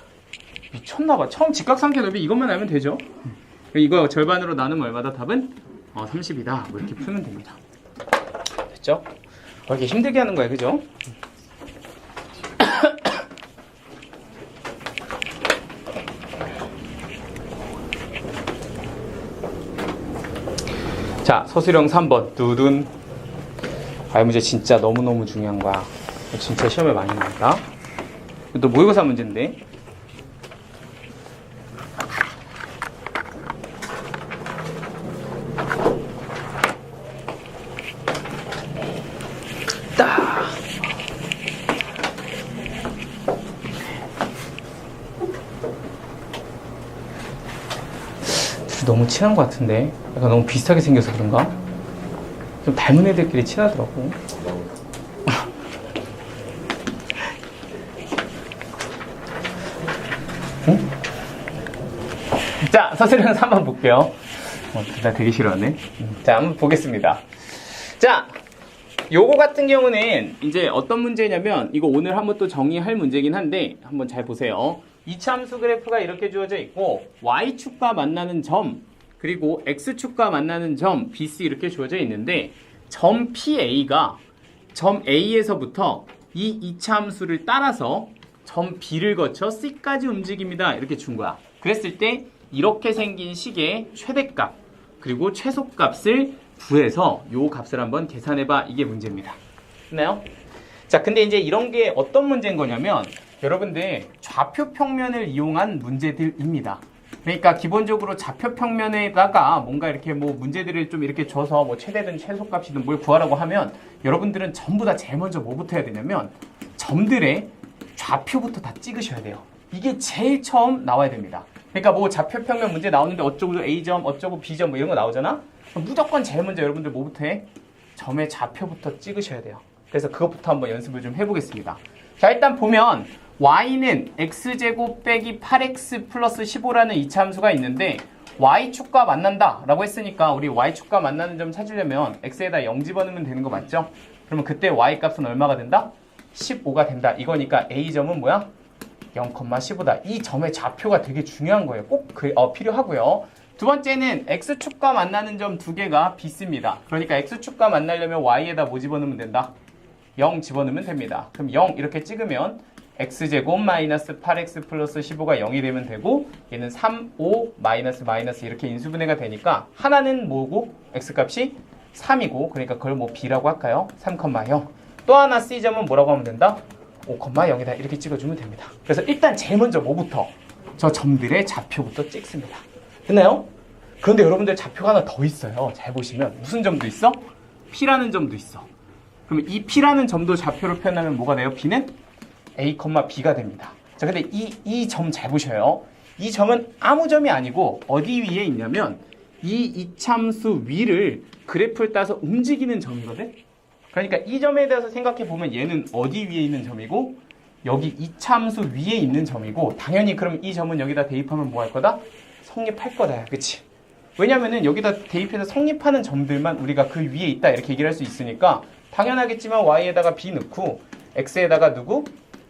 미쳤나봐. 처음 직각삼각형 넓이 이것만 알면 되죠. 이거 절반으로 나누면 얼마다? 답은 30이다. 뭐 이렇게 풀면 됩니다. 됐죠? 이렇게 힘들게 하는 거야, 그죠? 자, 서술형 3번 두둔. 문제 진짜 너무너무 중요한 거야. 진짜 시험에 많이 나온다. 또 모의고사 문제인데 딱. 너무 친한 것 같은데 약간 너무 비슷하게 생겨서 그런가? 좀 닮은 애들끼리 친하더라고. 응? 자, 서술형 3번 볼게요. 나 되게 싫어하네. 자, 한번 보겠습니다. 자, 요거 같은 경우는 이제 어떤 문제냐면 이거 오늘 한번 또 정의할 문제긴 한데 한번 잘 보세요. 이차함수 그래프가 이렇게 주어져 있고 y축과 만나는 점 그리고 x축과 만나는 점 BC 이렇게 주어져 있는데 점 PA가 점 A에서부터 이 이차함수를 따라서 점 B를 거쳐 C까지 움직입니다. 이렇게 준 거야. 그랬을 때 이렇게 생긴 식의 최대값 그리고 최소값을 구해서 요 값을 한번 계산해봐. 이게 문제입니다. 됐나요? 자, 근데 이제 이런 게 어떤 문제인 거냐면 여러분들 좌표 평면을 이용한 문제들입니다. 그러니까 기본적으로 좌표 평면에다가 뭔가 이렇게 뭐 문제들을 좀 이렇게 줘서 뭐 최대든 최소값이든 뭘 구하라고 하면 여러분들은 전부 다 제일 먼저 뭐부터 해야 되냐면 점들의 좌표부터 다 찍으셔야 돼요. 이게 제일 처음 나와야 됩니다. 그러니까 뭐 좌표 평면 문제 나오는데 어쩌고 A점, 어쩌고 B점 뭐 이런 거 나오잖아? 무조건 제일 먼저 여러분들 뭐부터 해? 점의 좌표부터 찍으셔야 돼요. 그래서 그것부터 한번 연습을 좀 해보겠습니다. 자, 일단 보면 y는 x제곱 빼기 8x 플러스 15라는 이차함수가 있는데 y축과 만난다 라고 했으니까 우리 y축과 만나는 점 찾으려면 x에다 0 집어넣으면 되는 거 맞죠? 그러면 그때 y값은 얼마가 된다? 15가 된다. 이거니까 a점은 뭐야? 0,15다. 이 점의 좌표가 되게 중요한 거예요. 꼭 필요하고요. 두 번째는 x축과 만나는 점 두 개가 비슷합니다. 그러니까 x축과 만나려면 y에다 뭐 집어넣으면 된다? 0 집어넣으면 됩니다. 그럼 0 이렇게 찍으면 x제곱 마이너스 8x 플러스 15가 0이 되면 되고 얘는 3, 5, 마이너스 이렇게 인수분해가 되니까 하나는 뭐고? x값이 3이고 그러니까 그걸 뭐 b라고 할까요? 3,0. 또 하나 c점은 뭐라고 하면 된다? 5,0이다. 이렇게 찍어주면 됩니다. 그래서 일단 제일 먼저 뭐부터? 저 점들의 좌표부터 찍습니다. 됐나요? 그런데 여러분들 좌표가 하나 더 있어요. 잘 보시면 무슨 점도 있어? P라는 점도 있어. 그러면 이 P라는 점도 좌표로 표현하면 뭐가 돼요? B는 A, B가 됩니다. 자, 근데 이 점 잘 보셔요. 이 점은 아무 점이 아니고 어디 위에 있냐면 이 이차함수 위를 그래프를 따서 움직이는 점이거든? 그러니까 이 점에 대해서 생각해 보면 얘는 어디 위에 있는 점이고 여기 이차함수 위에 있는 점이고 당연히 그럼 이 점은 여기다 대입하면 뭐 할 거다? 성립할 거다. 그치? 왜냐면은 여기다 대입해서 성립하는 점들만 우리가 그 위에 있다 이렇게 얘기를 할 수 있으니까 당연하겠지만 y에다가 b 넣고 x에다가 누구?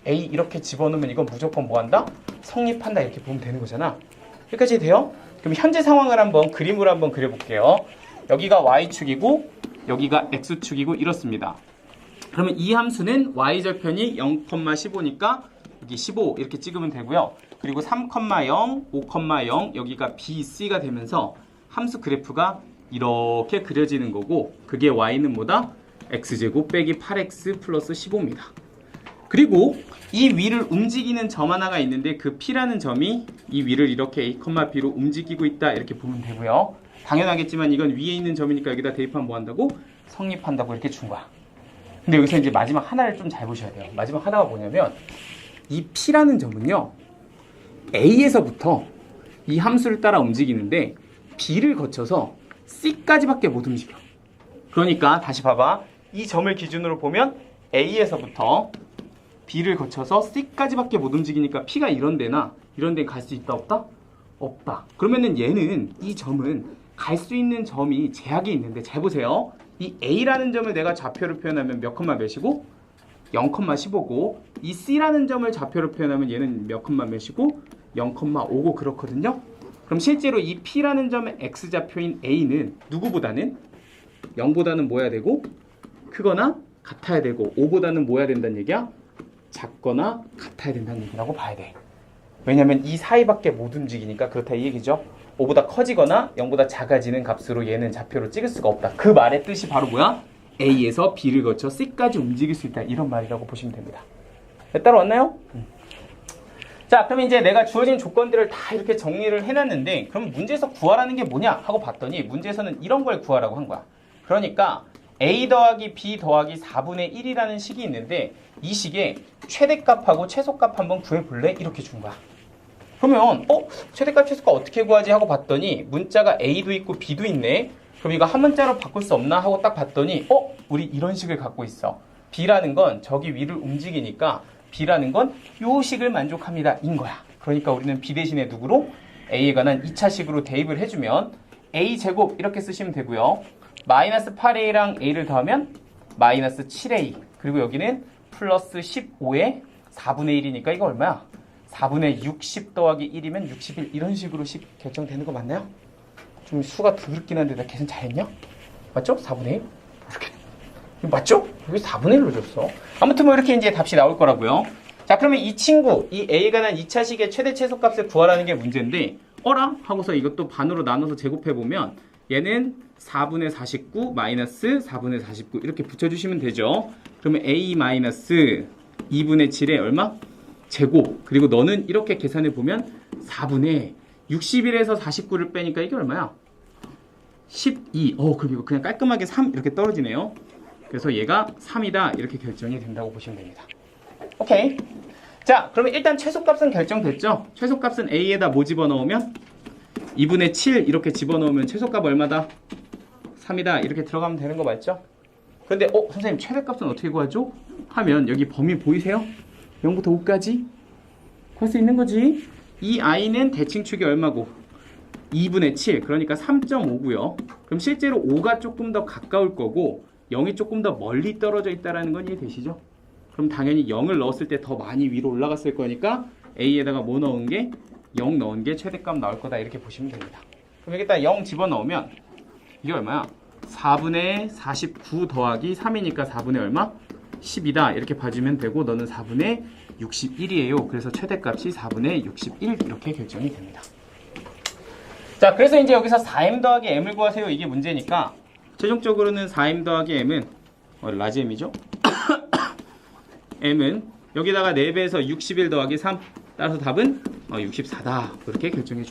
a 이렇게 집어넣으면 이건 무조건 뭐 한다? 성립한다 이렇게 보면 되는 거잖아. 여기까지 돼요? 그럼 현재 상황을 한번 그림으로 한번 그려볼게요. 여기가 y축이고 여기가 x축이고 이렇습니다. 그러면 이 함수는 y절편이 0,15니까 여기 15 이렇게 찍으면 되고요. 그리고 3,0, 5,0 여기가 BC가 되면서 함수 그래프가 이렇게 그려지는 거고 그게 y는 뭐다? x제곱 빼기 8x 플러스 15입니다. 그리고 이 위를 움직이는 점 하나가 있는데 그 P라는 점이 이 위를 이렇게 A, B로 움직이고 있다 이렇게 보면 되고요. 당연하겠지만 이건 위에 있는 점이니까 여기다 대입하면 뭐 한다고? 성립한다고 이렇게 준 거야. 근데 여기서 이제 마지막 하나를 좀 잘 보셔야 돼요. 마지막 하나가 뭐냐면 이 P라는 점은요. A에서부터 이 함수를 따라 움직이는데 B를 거쳐서 C까지밖에 못 움직여. 그러니까 다시 봐봐. 이 점을 기준으로 보면 A에서부터 B를 거쳐서 C까지밖에 못 움직이니까 P가 이런 데나 이런 데는 갈 수 있다 없다? 없다. 그러면은 얘는 이 점은 갈 수 있는 점이 제약이 있는데 잘 보세요. 이 A라는 점을 내가 좌표로 표현하면 몇 컴마 몇이고 0,15고 이 C라는 점을 좌표로 표현하면 얘는 몇 컴마 몇이고 0,5고 그렇거든요. 그럼 실제로 이 P라는 점의 X좌표인 A는 누구보다는 0보다는 뭐 해야 되고 크거나 같아야 되고 5보다는 뭐 해야 된다는 얘기야? 작거나 같아야 된다는 얘기라고 봐야 돼. 왜냐면 이 사이밖에 못 움직이니까 그렇다 이 얘기죠. 5보다 커지거나 0보다 작아지는 값으로 얘는 좌표로 찍을 수가 없다. 그 말의 뜻이 바로 뭐야? A에서 B를 거쳐 C까지 움직일 수 있다. 이런 말이라고 보시면 됩니다. 따라왔나요? 자, 그럼 이제 내가 주어진 조건들을 다 이렇게 정리를 해놨는데 그럼 문제에서 구하라는 게 뭐냐 하고 봤더니 문제에서는 이런 걸 구하라고 한 거야. 그러니까 a 더하기 b 더하기 4분의 1이라는 식이 있는데 이 식에 최대값하고 최소값 한번 구해볼래? 이렇게 준 거야. 그러면 최대값 최소값 어떻게 구하지 하고 봤더니 문자가 a도 있고 b도 있네. 그럼 이거 한 문자로 바꿀 수 없나 하고 딱 봤더니 우리 이런 식을 갖고 있어. b라는 건 저기 위를 움직이니까 b라는 건 요 식을 만족합니다 인 거야. 그러니까 우리는 b 대신에 누구로? a에 관한 2차식으로 대입을 해주면 a제곱 이렇게 쓰시면 되고요. 마이너스 8a랑 a를 더하면 마이너스 7a, 그리고 여기는 플러스 15에 4분의 1이니까 이거 얼마야? 4분의 60 더하기 1이면 61, 이런 식으로 식 결정되는 거 맞나요? 좀 수가 더럽긴 한데 나 계산 잘했냐? 맞죠? 4분의 1? 이렇게. 맞죠? 여기 4분의 1로 줬어. 아무튼 뭐 이렇게 이제 답이 나올 거라고요. 자, 그러면 이 친구, 이 a에 관한 2차식의 최대 최소값을 구하라는 게 문제인데 어라? 하고서 이것도 반으로 나눠서 제곱해보면 얘는 4분의 49 마이너스 4분의 49 이렇게 붙여주시면 되죠. 그러면 a 마이너스 2분의 7에 얼마? 제곱. 그리고 너는 이렇게 계산해보면 4분의 61에서 49를 빼니까 이게 얼마야? 12. 그럼 이거 그냥 깔끔하게 3 이렇게 떨어지네요. 그래서 얘가 3이다 이렇게 결정이 된다고 보시면 됩니다. 오케이. 자, 그러면 일단 최소값은 결정됐죠? 최소값은 a에다 뭐 집어넣으면? 2분의 7 이렇게 집어넣으면 최소값 얼마다? 3이다 이렇게 들어가면 되는 거 맞죠? 근데 선생님 최대값은 어떻게 구하죠? 하면 여기 범위 보이세요? 0부터 5까지 구할 수 있는 거지. 이 i는 대칭축이 얼마고? 2분의 7, 그러니까 3.5고요. 그럼 실제로 5가 조금 더 가까울 거고 0이 조금 더 멀리 떨어져 있다는 건 이해되시죠? 그럼 당연히 0을 넣었을 때 더 많이 위로 올라갔을 거니까 a에다가 뭐 넣은 게? 0 넣은 게 최대값 나올 거다 이렇게 보시면 됩니다. 그럼 여기다 0 집어넣으면 이게 얼마야? 4분의 49 더하기 3이니까 4분의 얼마? 10이다 이렇게 봐주면 되고 너는 4분의 61이에요. 그래서 최대값이 4분의 61 이렇게 결정이 됩니다. 자, 그래서 이제 여기서 4m 더하기 m을 구하세요. 이게 문제니까 최종적으로는 4m 더하기 m은 라지 m이죠? m은 여기다가 4배에서 61 더하기 3 따라서 답은 64다. 그렇게 결정해 줍니다.